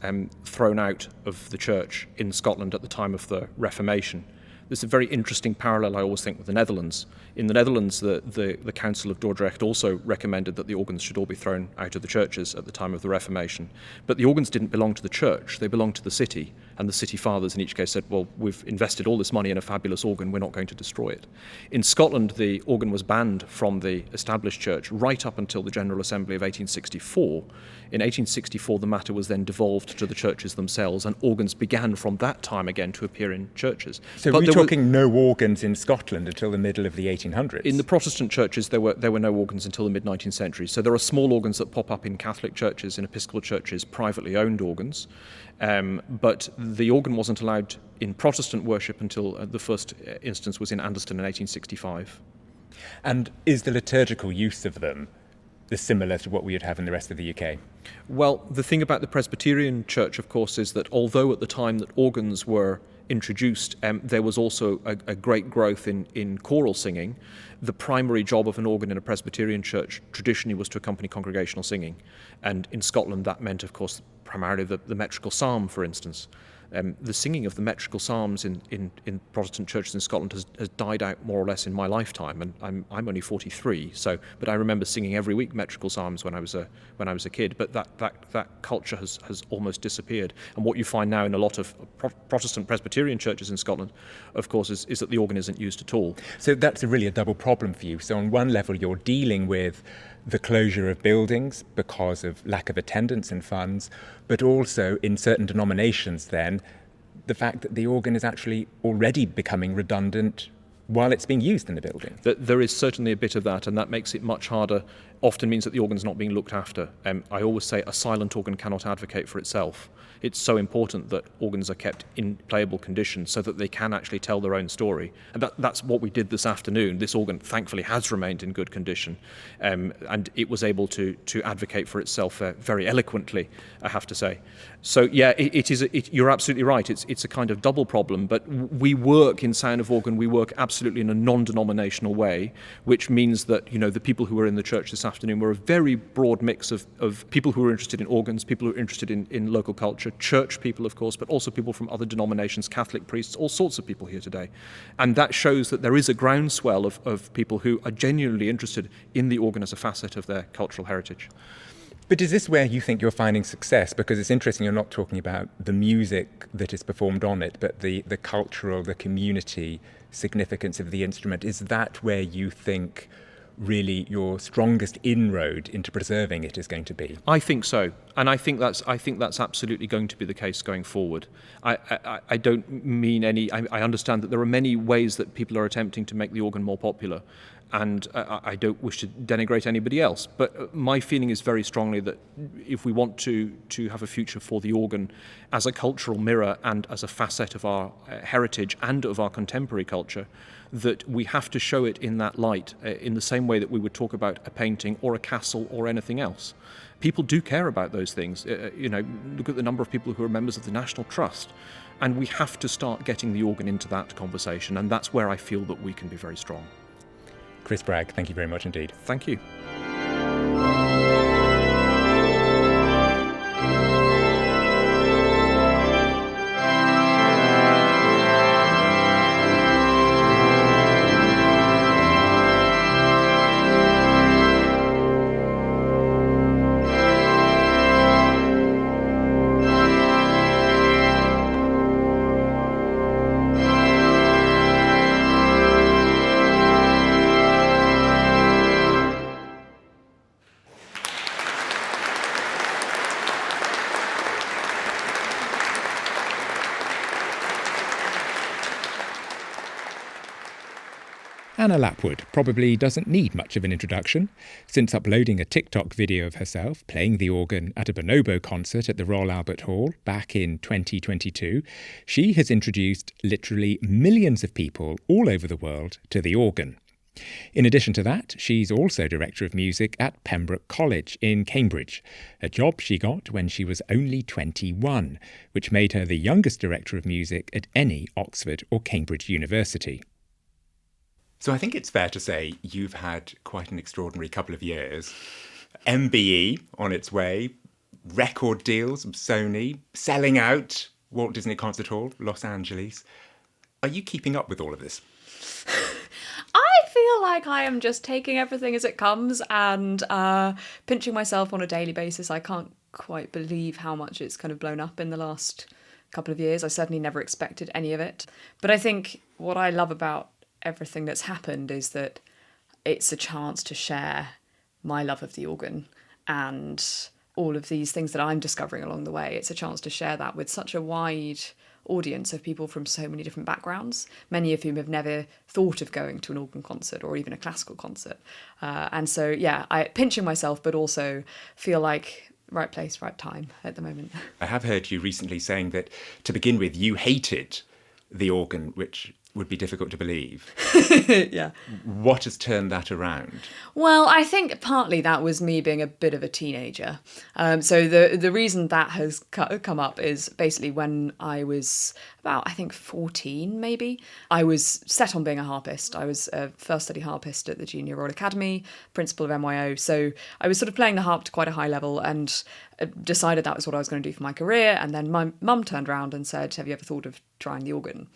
thrown out of the church in Scotland at the time of the Reformation. There's a very interesting parallel, I always think, with the Netherlands. In the Netherlands, the Council of Dordrecht also recommended that the organs should all be thrown out of the churches at the time of the Reformation. But the organs didn't belong to the church, they belonged to the city. And the city fathers in each case said, well, we've invested all this money in a fabulous organ, we're not going to destroy it. In Scotland, the organ was banned from the established church right up until the General Assembly of 1864. In 1864, the matter was then devolved to the churches themselves, and organs began from that time again to appear in churches. So we're talking no organs in Scotland until the middle of the 1800s? In the Protestant churches, there were no organs until the mid-19th century. So there are small organs that pop up in Catholic churches, in Episcopal churches, privately owned organs. But the organ wasn't allowed in Protestant worship until the first instance was in Anderston in 1865. And is the liturgical use of them similar to what we would have in the rest of the UK? Well, the thing about the Presbyterian Church, of course, is that although at the time that organs were introduced, there was also a great growth in choral singing. The primary job of an organ in a Presbyterian church traditionally was to accompany congregational singing. And in Scotland, that meant, of course, primarily the metrical psalm, for instance. The singing of the metrical psalms in Protestant churches in Scotland has died out more or less in my lifetime, and I'm only 43. But I remember singing every week metrical psalms when I was a kid. But that culture has almost disappeared. And what you find now in a lot of Protestant Presbyterian churches in Scotland, of course, is that the organ isn't used at all. So that's really a double problem for you. So on one level, you're dealing with the closure of buildings because of lack of attendance and funds, but also in certain denominations then, the fact that the organ is actually already becoming redundant while it's being used in the building. There is certainly a bit of that, and that makes it much harder, often means that the organ's not being looked after. I always say a silent organ cannot advocate for itself. It's so important that organs are kept in playable condition so that they can actually tell their own story. And that's what we did this afternoon. This organ, thankfully, has remained in good condition, and it was able to advocate for itself very eloquently, I have to say. So, yeah, you're absolutely right. It's a kind of double problem, but we work in Sowne of Organe, we work absolutely absolutely in a non-denominational way, which means that, the people who were in the church this afternoon were a very broad mix of people who were interested in organs, people who were interested in local culture, church people, of course, but also people from other denominations, Catholic priests, all sorts of people here today. And that shows that there is a groundswell of people who are genuinely interested in the organ as a facet of their cultural heritage. But is this where you think you're finding success? Because it's interesting, you're not talking about the music that is performed on it, but the cultural, the community significance of the instrument. Is that where you think really your strongest inroad into preserving it is going to be? I think so, and I think that's absolutely going to be the case going forward. I don't mean any. I understand that there are many ways that people are attempting to make the organ more popular, and I don't wish to denigrate anybody else. But my feeling is very strongly that if we want to have a future for the organ as a cultural mirror and as a facet of our heritage and of our contemporary culture, that we have to show it in that light, in the same way that we would talk about a painting or a castle or anything else. People do care about those things. Look at the number of people who are members of the National Trust. And we have to start getting the organ into that conversation, and that's where I feel that we can be very strong. Chris Bragg, thank you very much indeed. Thank you. Anna Lapwood probably doesn't need much of an introduction. Since uploading a TikTok video of herself playing the organ at a bonobo concert at the Royal Albert Hall back in 2022, she has introduced literally millions of people all over the world to the organ. In addition to that, she's also Director of Music at Pembroke College in Cambridge, a job she got when she was only 21, which made her the youngest Director of Music at any Oxford or Cambridge university. So I think it's fair to say you've had quite an extraordinary couple of years. MBE on its way, record deals with Sony, selling out Walt Disney Concert Hall, Los Angeles. Are you keeping up with all of this? I feel like I am just taking everything as it comes and pinching myself on a daily basis. I can't quite believe how much it's kind of blown up in the last couple of years. I certainly never expected any of it. But I think what I love about everything that's happened is that it's a chance to share my love of the organ and all of these things that I'm discovering along the way. It's a chance to share that with such a wide audience of people from so many different backgrounds, many of whom have never thought of going to an organ concert or even a classical concert. And so, yeah, I pinching myself, but also feel like right place, right time at the moment. I have heard you recently saying that, to begin with, you hated the organ, which would be difficult to believe. Yeah. What has turned that around? Well, I think partly that was me being a bit of a teenager. So the reason that has come up is basically when I was about, I think, 14 maybe. I was set on being a harpist. I was a first study harpist at the Junior Royal Academy, principal of MYO. So I was sort of playing the harp to quite a high level and decided that was what I was going to do for my career. And then my mum turned around and said, "Have you ever thought of trying the organ?"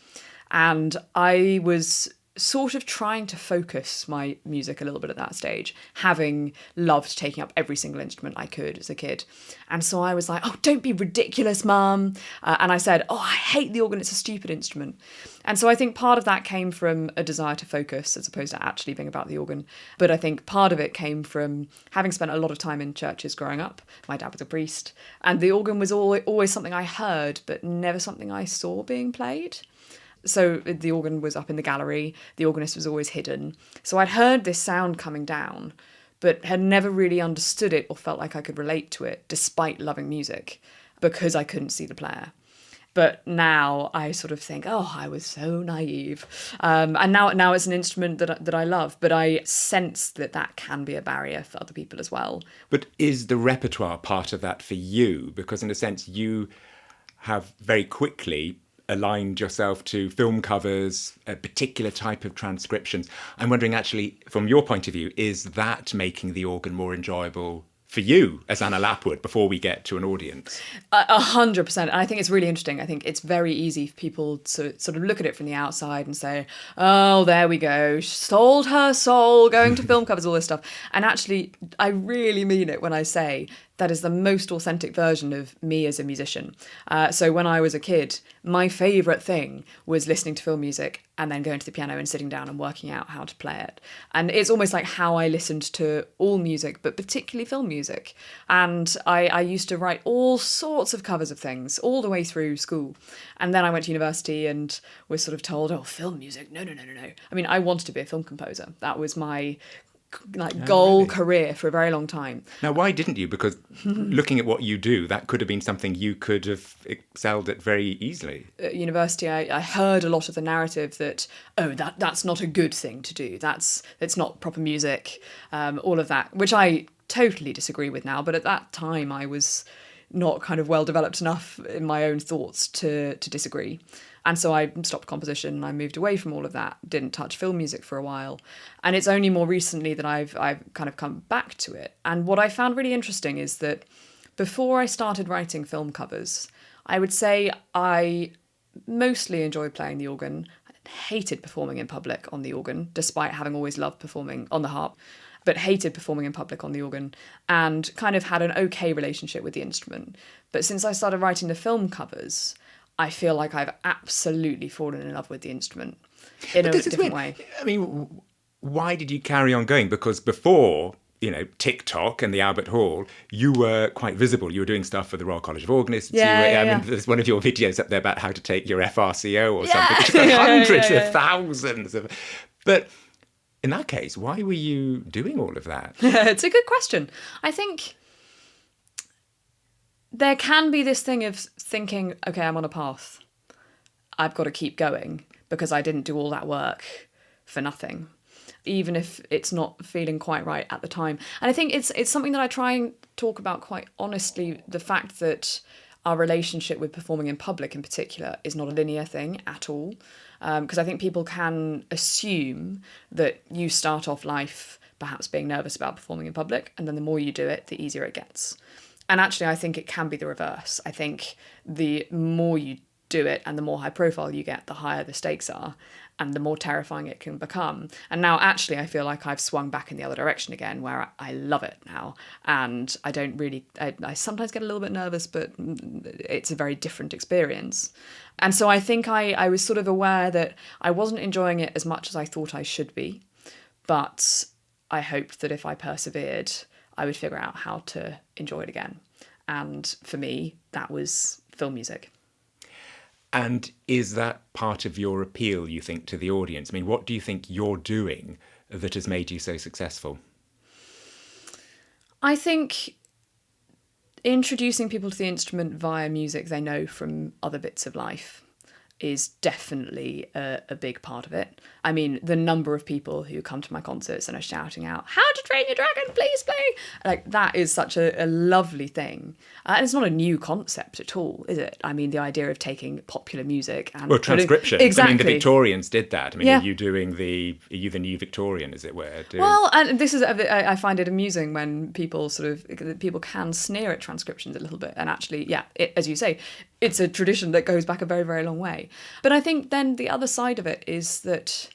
And I was sort of trying to focus my music a little bit at that stage, having loved taking up every single instrument I could as a kid. And so I was like, "Oh, don't be ridiculous, Mum." And I said, "Oh, I hate the organ, it's a stupid instrument." And so I think part of that came from a desire to focus as opposed to actually being about the organ. But I think part of it came from having spent a lot of time in churches growing up. My dad was a priest, and the organ was always something I heard, but never something I saw being played. So the organ was up in the gallery, the organist was always hidden. So I'd heard this sound coming down, but had never really understood it or felt like I could relate to it, despite loving music, because I couldn't see the player. But now I sort of think, oh, I was so naive. And now it's an instrument that I love, but I sense that can be a barrier for other people as well. But is the repertoire part of that for you? Because in a sense, you have very quickly aligned yourself to film covers, a particular type of transcriptions. I'm wondering, actually, from your point of view, is that making the organ more enjoyable for you as Anna Lapwood before we get to an audience? 100%. And I think it's really interesting. I think it's very easy for people to sort of look at it from the outside and say, oh, there we go, sold her soul, going to film covers, all this stuff. And actually, I really mean it when I say that is the most authentic version of me as a musician. So when I was a kid, my favourite thing was listening to film music and then going to the piano and sitting down and working out how to play it. And it's almost like how I listened to all music, but particularly film music. And I used to write all sorts of covers of things all the way through school. And then I went to university and was sort of told, oh, film music, no. I mean, I wanted to be a film composer. That was my goal career for a very long time. Now, why didn't you? Because looking at what you do, that could have been something you could have excelled at very easily. At university, I heard a lot of the narrative that, that's not a good thing to do. It's not proper music, all of that, which I totally disagree with now. But at that time, I was not kind of well developed enough in my own thoughts to disagree. And so I stopped composition and I moved away from all of that, didn't touch film music for a while. And it's only more recently that I've kind of come back to it. And what I found really interesting is that before I started writing film covers, I would say I mostly enjoyed playing the organ. I hated performing in public on the organ, despite having always loved performing on the harp, but hated performing in public on the organ and kind of had an okay relationship with the instrument. But since I started writing the film covers, I feel like I've absolutely fallen in love with the instrument in a different way. I mean, why did you carry on going? Because before, TikTok and the Albert Hall, you were quite visible. You were doing stuff for the Royal College of Organists. I mean, there's one of your videos up there about how to take your FRCO or something. It's got hundreds of thousands of... But in that case, why were you doing all of that? It's a good question. I think there can be this thing of thinking, okay, I'm on a path. I've got to keep going because I didn't do all that work for nothing, even if it's not feeling quite right at the time. And I think it's something that I try and talk about quite honestly, the fact that our relationship with performing in public in particular is not a linear thing at all. Because I think people can assume that you start off life perhaps being nervous about performing in public, and then the more you do it, the easier it gets. And actually, I think it can be the reverse. I think the more you do it and the more high profile you get, the higher the stakes are and the more terrifying it can become. And now actually I feel like I've swung back in the other direction again, where I love it now. And I don't really, I sometimes get a little bit nervous, but it's a very different experience. And so I think I was sort of aware that I wasn't enjoying it as much as I thought I should be, but I hoped that if I persevered, I would figure out how to enjoy it again. And for me, that was film music. And is that part of your appeal, you think, to the audience? I mean, what do you think you're doing that has made you so successful? I think introducing people to the instrument via music they know from other bits of life is definitely a big part of it. I mean, the number of people who come to my concerts and are shouting out, "How to Train Your Dragon, please play!" Like, that is such a lovely thing. And it's not a new concept at all, is it? I mean, the idea of taking popular music and... Well, transcription. Exactly. I mean, the Victorians did that. I mean, Yeah. are you the new Victorian, as it were? Well, and this is, I find it amusing when people people can sneer at transcriptions a little bit. And actually, yeah, as you say, it's a tradition that goes back a very, very long way. But I think then the other side of it is that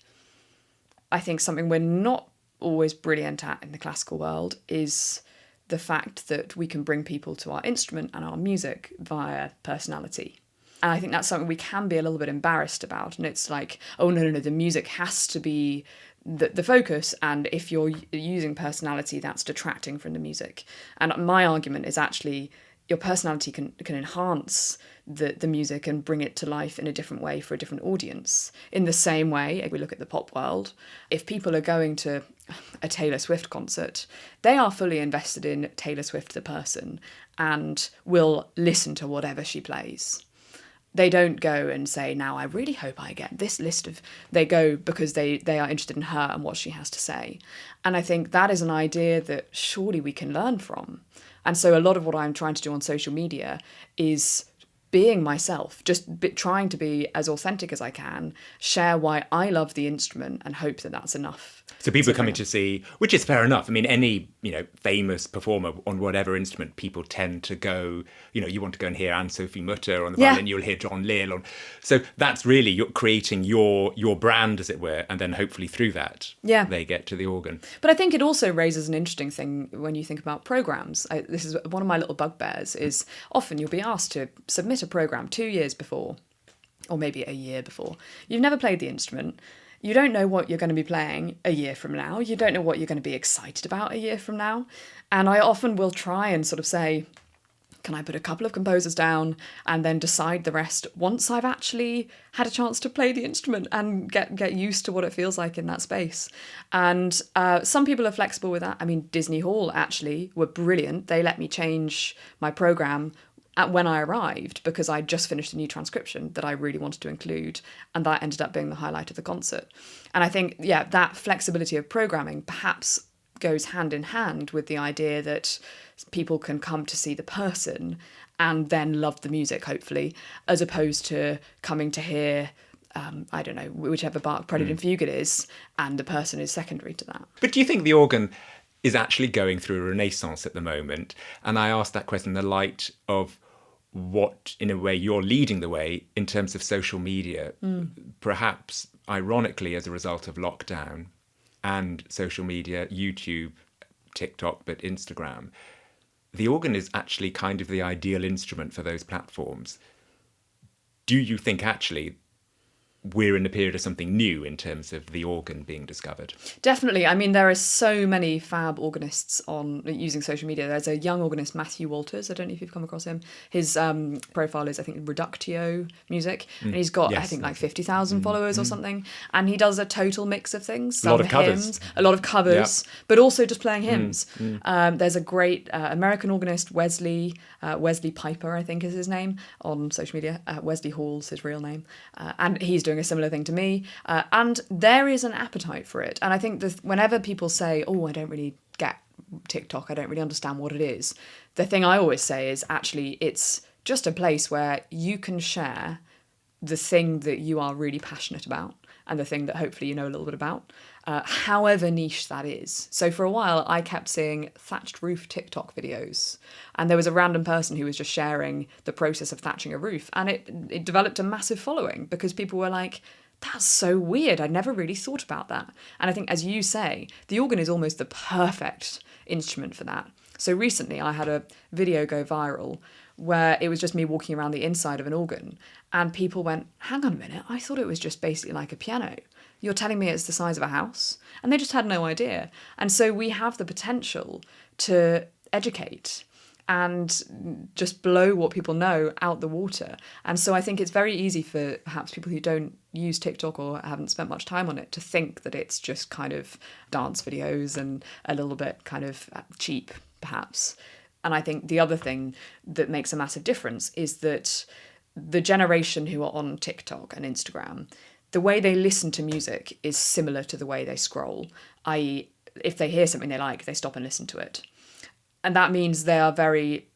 I think something we're not always brilliant at in the classical world is the fact that we can bring people to our instrument and our music via personality. And I think that's something we can be a little bit embarrassed about. And it's like, oh, no, the music has to be the focus. And if you're using personality, that's detracting from the music. And my argument is actually your personality can enhance the music and bring it to life in a different way for a different audience. In the same way, if we look at the pop world, if people are going to a Taylor Swift concert, they are fully invested in Taylor Swift the person and will listen to whatever she plays. They don't go and say, now I really hope I get this list of... They go because they are interested in her and what she has to say. And I think that is an idea that surely we can learn from. And so a lot of what I'm trying to do on social media is being myself, just trying to be as authentic as I can, share why I love the instrument, and hope that that's enough. So people are coming to see, which is fair enough. I mean, any, famous performer on whatever instrument, people tend to go, you want to go and hear Anne-Sophie Mutter on the violin, you'll hear John Leal. So that's really, you're creating your brand, as it were, and then hopefully through that, they get to the organ. But I think it also raises an interesting thing when you think about programmes. This is one of my little bugbears, is often you'll be asked to submit a programme 2 years before, or maybe a year before. You've never played the instrument. You don't know what you're going to be playing a year from now. You don't know what you're going to be excited about a year from now. And I often will try and sort of say, can I put a couple of composers down and then decide the rest once I've actually had a chance to play the instrument and get used to what it feels like in that space? And some people are flexible with that. I mean, Disney Hall actually were brilliant. They let me change my programme when I arrived, because I'd just finished a new transcription that I really wanted to include, and that ended up being the highlight of the concert. And I think, that flexibility of programming perhaps goes hand in hand with the idea that people can come to see the person and then love the music, hopefully, as opposed to coming to hear, I don't know, whichever Bach Prelude and Fugue it is, and the person is secondary to that. But do you think the organ is actually going through a renaissance at the moment? And I asked that question in the light of what, in a way, you're leading the way in terms of social media, perhaps ironically as a result of lockdown and social media, YouTube, TikTok, but Instagram. The organ is actually kind of the ideal instrument for those platforms. Do you think actually we're in a period of something new in terms of the organ being discovered? Definitely. I mean, there are so many fab organists on using social media. There's a young organist, Matthew Walters. I don't know if you've come across him. His profile is, I think, Reductio Music. And he's got, I think, like 50,000 followers or something. And he does a total mix of things. A lot of covers. A lot of covers, but also just playing hymns. There's a great American organist, Wesley Piper, I think is his name, on social media. Wesley Hall's his real name. And he's doing a similar thing to me, and there is an appetite for it. And I think that whenever people say, I don't really get TikTok, I don't really understand what it is, the thing I always say is actually it's just a place where you can share the thing that you are really passionate about and the thing that hopefully you know a little bit about, however niche that is. So for a while I kept seeing thatched roof TikTok videos, and there was a random person who was just sharing the process of thatching a roof, and it developed a massive following because people were like, that's so weird, I'd never really thought about that. And I think, as you say, the organ is almost the perfect instrument for that. So recently I had a video go viral where it was just me walking around the inside of an organ, and people went, hang on a minute, I thought it was just basically like a piano. You're telling me it's the size of a house? And they just had no idea. And so we have the potential to educate and just blow what people know out the water. And so I think it's very easy for perhaps people who don't use TikTok or haven't spent much time on it to think that it's just kind of dance videos and a little bit kind of cheap, perhaps. And I think the other thing that makes a massive difference is that the generation who are on TikTok and Instagram, the way they listen to music is similar to the way they scroll, i.e. if they hear something they like, they stop and listen to it. And that means they are very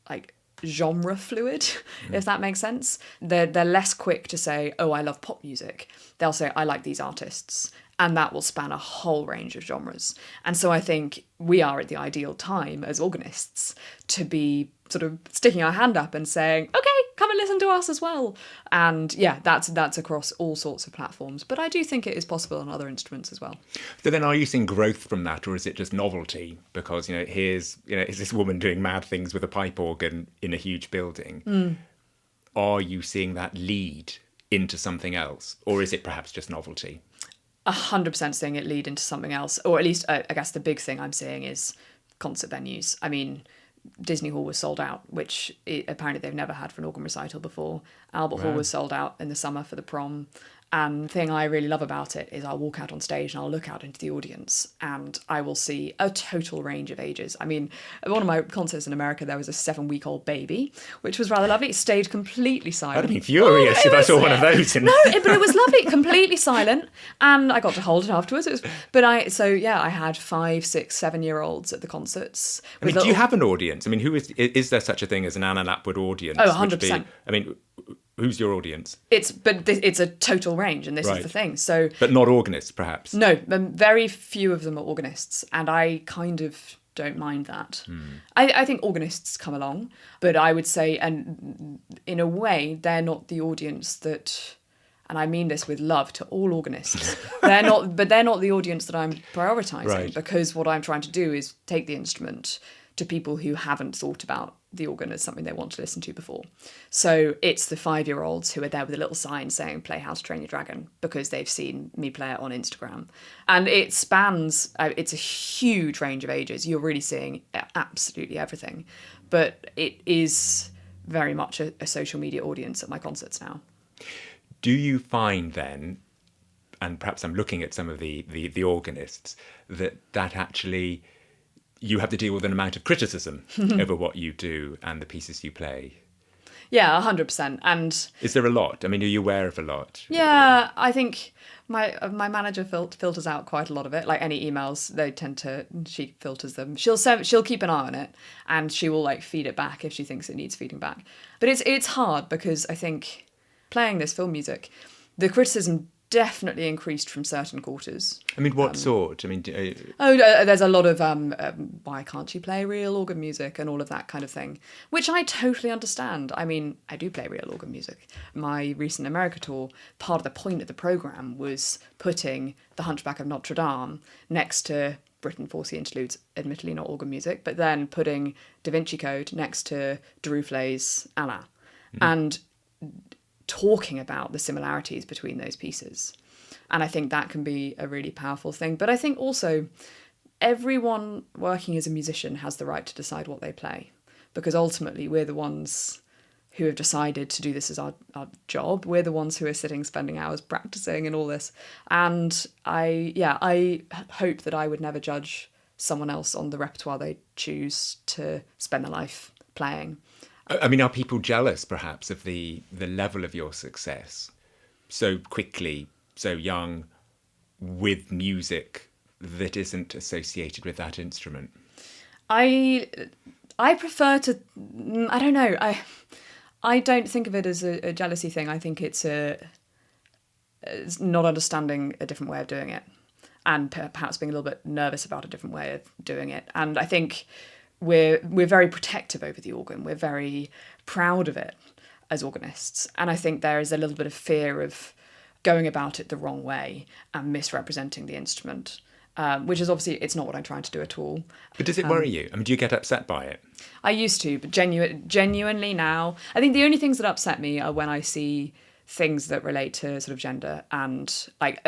genre fluid, if that makes sense. They're less quick to say, I love pop music. They'll say, I like these artists. And that will span a whole range of genres. And so I think we are at the ideal time as organists to be sort of sticking our hand up and saying, okay, come and listen to us as well. And that's across all sorts of platforms. But I do think it is possible on other instruments as well. So then are you seeing growth from that, or is it just novelty? Because, here's this woman doing mad things with a pipe organ in a huge building. Are you seeing that lead into something else? Or is it perhaps just novelty? 100% seeing it lead into something else. Or at least, I guess the big thing I'm seeing is concert venues. I mean, Disney Hall was sold out, which apparently they've never had for an organ recital before. Albert Hall was sold out in the summer for the prom. And the thing I really love about it is I'll walk out on stage and I'll look out into the audience and I will see a total range of ages. I mean, at one of my concerts in America, there was a 7-week-old baby, which was rather lovely. It stayed completely silent. I'd be furious if I saw one of those. No, but it was lovely, completely silent. And I got to hold it afterwards. I had 5, 6, 7-year-olds at the concerts. I mean, do you have an audience? I mean, is there such a thing as an Anna Lapwood audience? Oh, 100%. Who's your audience? It's a total range, and this is the thing. So, but not organists, perhaps. No, very few of them are organists, and I kind of don't mind that. I think organists come along, but I would say, and in a way, they're not the audience that. And I mean this with love to all organists. They're not the audience that I'm prioritising, because what I'm trying to do is take the instrument to people who haven't thought about the organ as something they want to listen to before. So it's the 5-year-olds who are there with a little sign saying "Play How to Train Your Dragon" because they've seen me play it on Instagram. And it spans, it's a huge range of ages. You're really seeing absolutely everything. But it is very much a social media audience at my concerts now. Do you find then, and perhaps I'm looking at some of the organists, that actually you have to deal with an amount of criticism over what you do and the pieces you play? Yeah, 100%. And is there a lot? I mean, are you aware of a lot? Yeah, I think my manager filters out quite a lot of it. Like any emails, she filters them. She'll keep an eye on it, and she will feed it back if she thinks it needs feeding back. But it's hard because I think playing this film music, the criticism definitely increased from certain quarters. I mean, what sort? I mean, there's a lot of why can't you play real organ music and all of that kind of thing, which I totally understand. I mean, I do play real organ music. My recent America tour, part of the point of the programme was putting The Hunchback of Notre Dame next to Britain 4C Interludes, admittedly not organ music, but then putting Da Vinci Code next to Duruflé's Anna. And talking about the similarities between those pieces. And I think that can be a really powerful thing. But I think also everyone working as a musician has the right to decide what they play, because ultimately we're the ones who have decided to do this as our job. We're the ones who are spending hours practicing and all this. And I hope that I would never judge someone else on the repertoire they choose to spend their life playing. I mean, are people jealous, perhaps, of the level of your success so quickly, so young, with music that isn't associated with that instrument? I prefer to. I don't know. I don't think of it as a jealousy thing. I think it's not understanding a different way of doing it, and perhaps being a little bit nervous about a different way of doing it. And I think we're very protective over the organ. We're very proud of it as organists. And I think there is a little bit of fear of going about it the wrong way and misrepresenting the instrument, which is obviously, it's not what I'm trying to do at all. But does it worry you? I mean, do you get upset by it? I used to, but genuinely now, I think the only things that upset me are when I see things that relate to sort of gender and like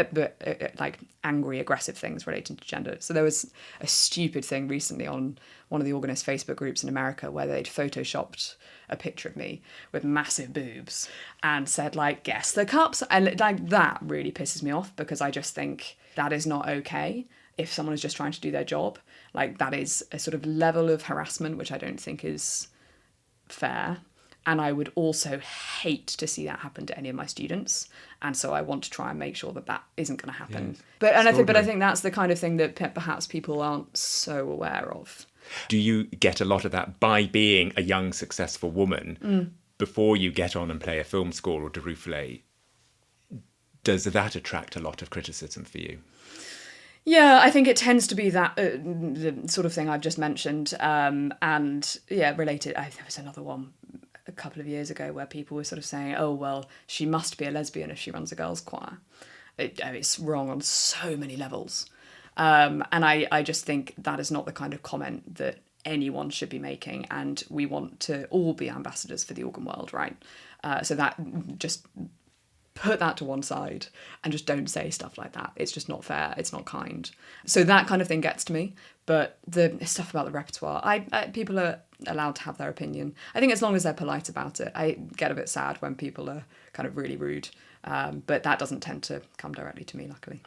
angry, aggressive things relating to gender. So there was a stupid thing recently on one of the organist Facebook groups in America where they'd photoshopped a picture of me with massive boobs and said guess the cups, and that really pisses me off, because I just think that is not okay. If someone is just trying to do their job, that is a sort of level of harassment which I don't think is fair. And I would also hate to see that happen to any of my students. And so I want to try and make sure that isn't going to happen. Yes. But I think that's the kind of thing that perhaps people aren't so aware of. Do you get a lot of that by being a young, successful woman before you get on and play a film score or Duruflé? Does that attract a lot of criticism for you? Yeah, I think it tends to be that the sort of thing I've just mentioned. And yeah, related. There was another one a couple of years ago where people were sort of saying, oh, well, she must be a lesbian if she runs a girls' choir. It's wrong on so many levels. And I just think that is not the kind of comment that anyone should be making. And we want to all be ambassadors for the organ world, right? So that just put that to one side and just don't say stuff like that. It's just not fair. It's not kind. So that kind of thing gets to me. But the stuff about the repertoire, people are allowed to have their opinion. I think as long as they're polite about it. I get a bit sad when people are kind of really rude But that doesn't tend to come directly to me, luckily.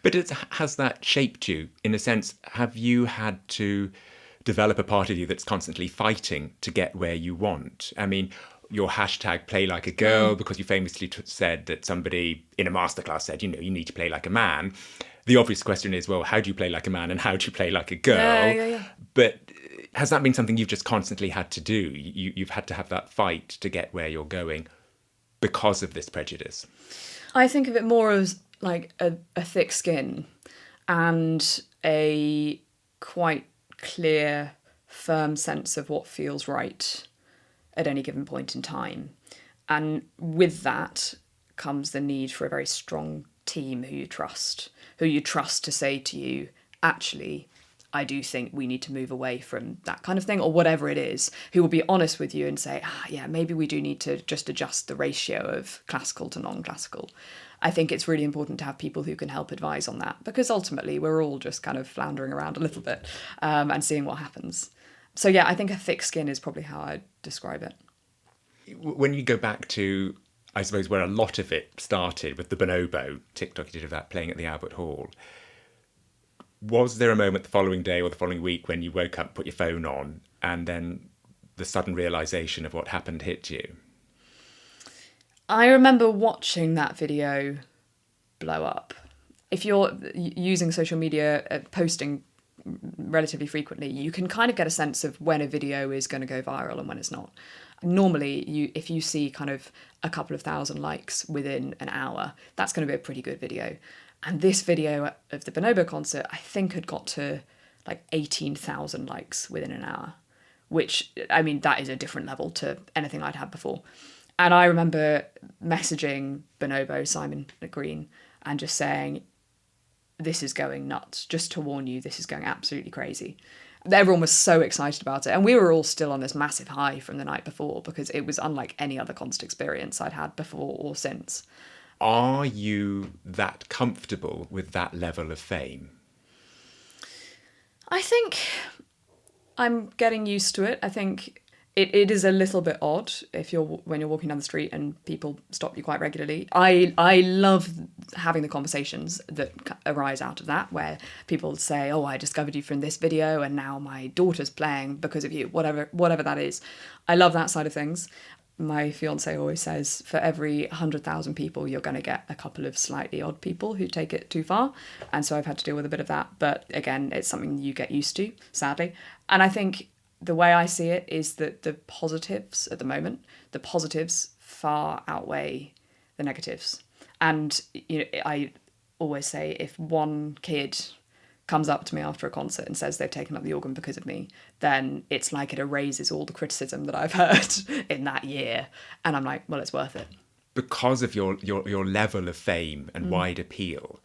But has that shaped you? In a sense, have you had to develop a part of you that's constantly fighting to get where you want? I mean, your hashtag play like a girl, because you famously said that somebody in a masterclass said, you know, you need to play like a man. The obvious question is, well, how do you play like a man and how do you play like a girl? Yeah. But has that been something you've just constantly had to do? You've had to have that fight to get where you're going because of this prejudice? I think of it more as like a thick skin and a quite clear, firm sense of what feels right at any given point in time. And with that comes the need for a very strong team who you trust to say to you, actually, I do think we need to move away from that kind of thing, or whatever it is, who will be honest with you and say, yeah, maybe we do need to just adjust the ratio of classical to non-classical. I think it's really important to have people who can help advise on that, because ultimately we're all just kind of floundering around a little bit and seeing what happens. So yeah, I think a thick skin is probably how I'd describe it. When you go back to, I suppose, where a lot of it started with the bonobo TikTok you did of that playing at the Albert Hall, was there a moment the following day or the following week when you woke up, put your phone on, and then the sudden realisation of what happened hit you? I remember watching that video blow up. If you're using social media, posting relatively frequently, you can kind of get a sense of when a video is going to go viral and when it's not. Normally, if you see kind of a couple of thousand likes within an hour, that's going to be a pretty good video. And this video of the Bonobo concert, I think, had got to like 18,000 likes within an hour, which, I mean, that is a different level to anything I'd had before. And I remember messaging Bonobo, Simon Green, and just saying, this is going nuts. Just to warn you, this is going absolutely crazy. Everyone was so excited about it. And we were all still on this massive high from the night before, because it was unlike any other concert experience I'd had before or since. Are you that comfortable with that level of fame? I think I'm getting used to it. I think it is a little bit odd when you're walking down the street and people stop you quite regularly. I love having the conversations that arise out of that, where people say, oh, I discovered you from this video and now my daughter's playing because of you, whatever that is. I love that side of things. My fiance always says, for every 100,000 people, you're going to get a couple of slightly odd people who take it too far. And so I've had to deal with a bit of that. But again, it's something you get used to, sadly. And I think the way I see it is that the positives at the moment, the positives far outweigh the negatives. And I always say, if one kid comes up to me after a concert and says they've taken up the organ because of me, then it's like it erases all the criticism that I've heard in that year. And I'm like, well, it's worth it. Because of your level of fame and wide appeal,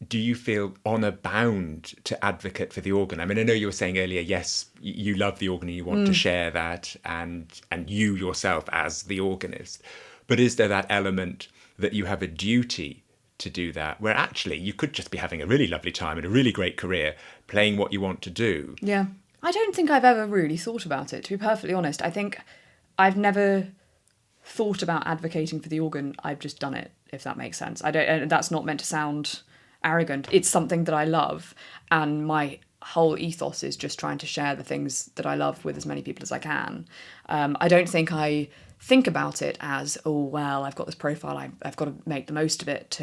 do you feel honour bound to advocate for the organ? I mean, I know you were saying earlier, yes, you love the organ and you want to share that, and you yourself as the organist. But is there that element that you have a duty to do that, where actually you could just be having a really lovely time and a really great career playing what you want to do? Yeah. I don't think I've ever really thought about it, to be perfectly honest. I think I've never thought about advocating for the organ. I've just done it, if that makes sense. And that's not meant to sound arrogant. It's something that I love, and my whole ethos is just trying to share the things that I love with as many people as I can. I don't think I think about it as, oh, well, I've got this profile, I've got to make the most of it.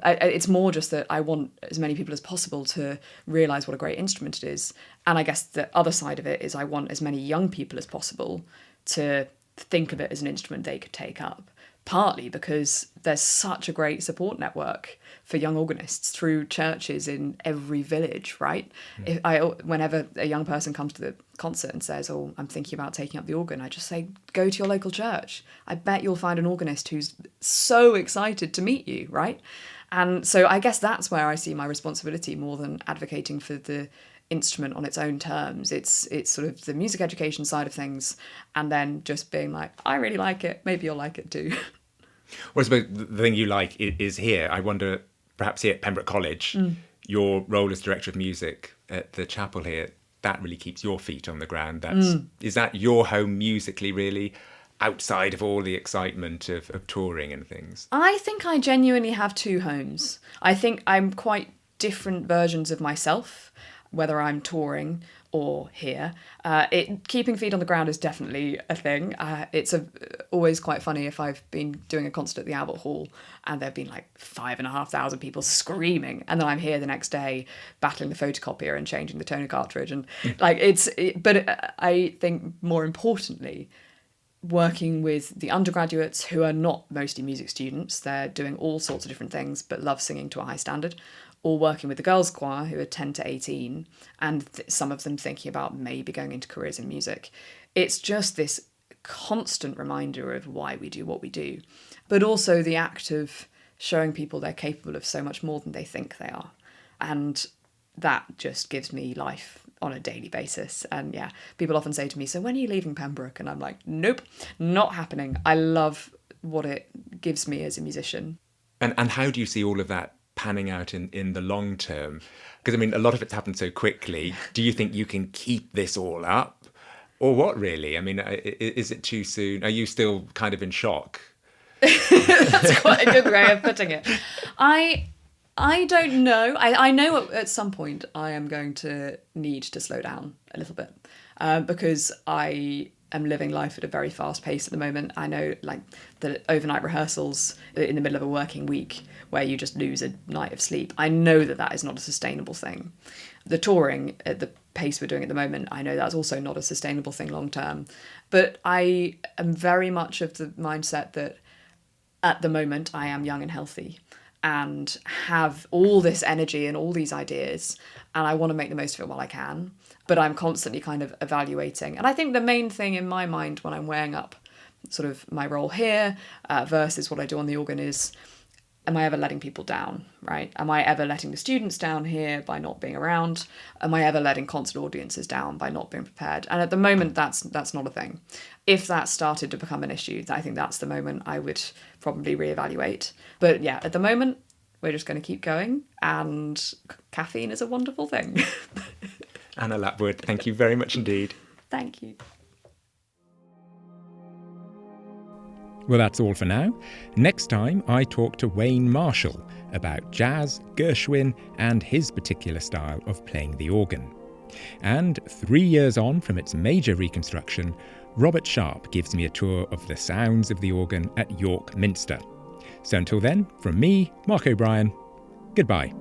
It's more just that I want as many people as possible to realise what a great instrument it is. And I guess the other side of it is I want as many young people as possible to think of it as an instrument they could take up. Partly because there's such a great support network for young organists through churches in every village, right? Whenever a young person comes to the concert and says, oh, I'm thinking about taking up the organ, I just say, go to your local church. I bet you'll find an organist who's so excited to meet you, right? And so I guess that's where I see my responsibility more than advocating for the instrument on its own terms. It's sort of the music education side of things, and then just being like, I really like it, maybe you'll like it too. Well, I suppose the thing you like is here. I wonder, perhaps here at Pembroke College, your role as director of music at the chapel here, that really keeps your feet on the ground. Is that your home musically, really? outside of all the excitement of touring and things? I think I genuinely have two homes. I think I'm quite different versions of myself, whether I'm touring or here. Keeping feet on the ground is definitely a thing. It's always quite funny if I've been doing a concert at the Albert Hall and there've been like 5,500 people screaming, and then I'm here the next day battling the photocopier and changing the toner cartridge, and but I think more importantly, working with the undergraduates who are not mostly music students, they're doing all sorts of different things but love singing to a high standard, or working with the girls' choir who are 10 to 18 and some of them thinking about maybe going into careers in music. It's just this constant reminder of why we do what we do, but also the act of showing people they're capable of so much more than they think they are. And that just gives me life on a daily basis. And yeah, people often say to me, so when are you leaving Pembroke? And I'm like, nope, not happening. I love what it gives me as a musician. And how do you see all of that panning out in the long term? Because, I mean, a lot of it's happened so quickly. Do you think you can keep this all up? Or what, really? I mean, is it too soon? Are you still kind of in shock? That's quite a good way of putting it. I don't know. I know at some point I am going to need to slow down a little bit because I am living life at a very fast pace at the moment. I know, like, the overnight rehearsals in the middle of a working week where you just lose a night of sleep. I know that is not a sustainable thing. The touring at the pace we're doing at the moment, I know that's also not a sustainable thing long term. But I am very much of the mindset that at the moment I am young and healthy and have all this energy and all these ideas, and I want to make the most of it while I can. But I'm constantly kind of evaluating. And I think the main thing in my mind when I'm weighing up sort of my role here versus what I do on the organ is, am I ever letting people down, right? Am I ever letting the students down here by not being around? Am I ever letting concert audiences down by not being prepared? And at the moment, that's not a thing. If that started to become an issue, I think that's the moment I would probably reevaluate. But yeah, at the moment, we're just going to keep going, and caffeine is a wonderful thing. Anna Lapwood, thank you very much indeed. Thank you. Well, that's all for now. Next time, I talk to Wayne Marshall about jazz, Gershwin, and his particular style of playing the organ. And 3 years on from its major reconstruction, Robert Sharp gives me a tour of the sounds of the organ at York Minster. So until then, from me, Mark O'Brien, goodbye.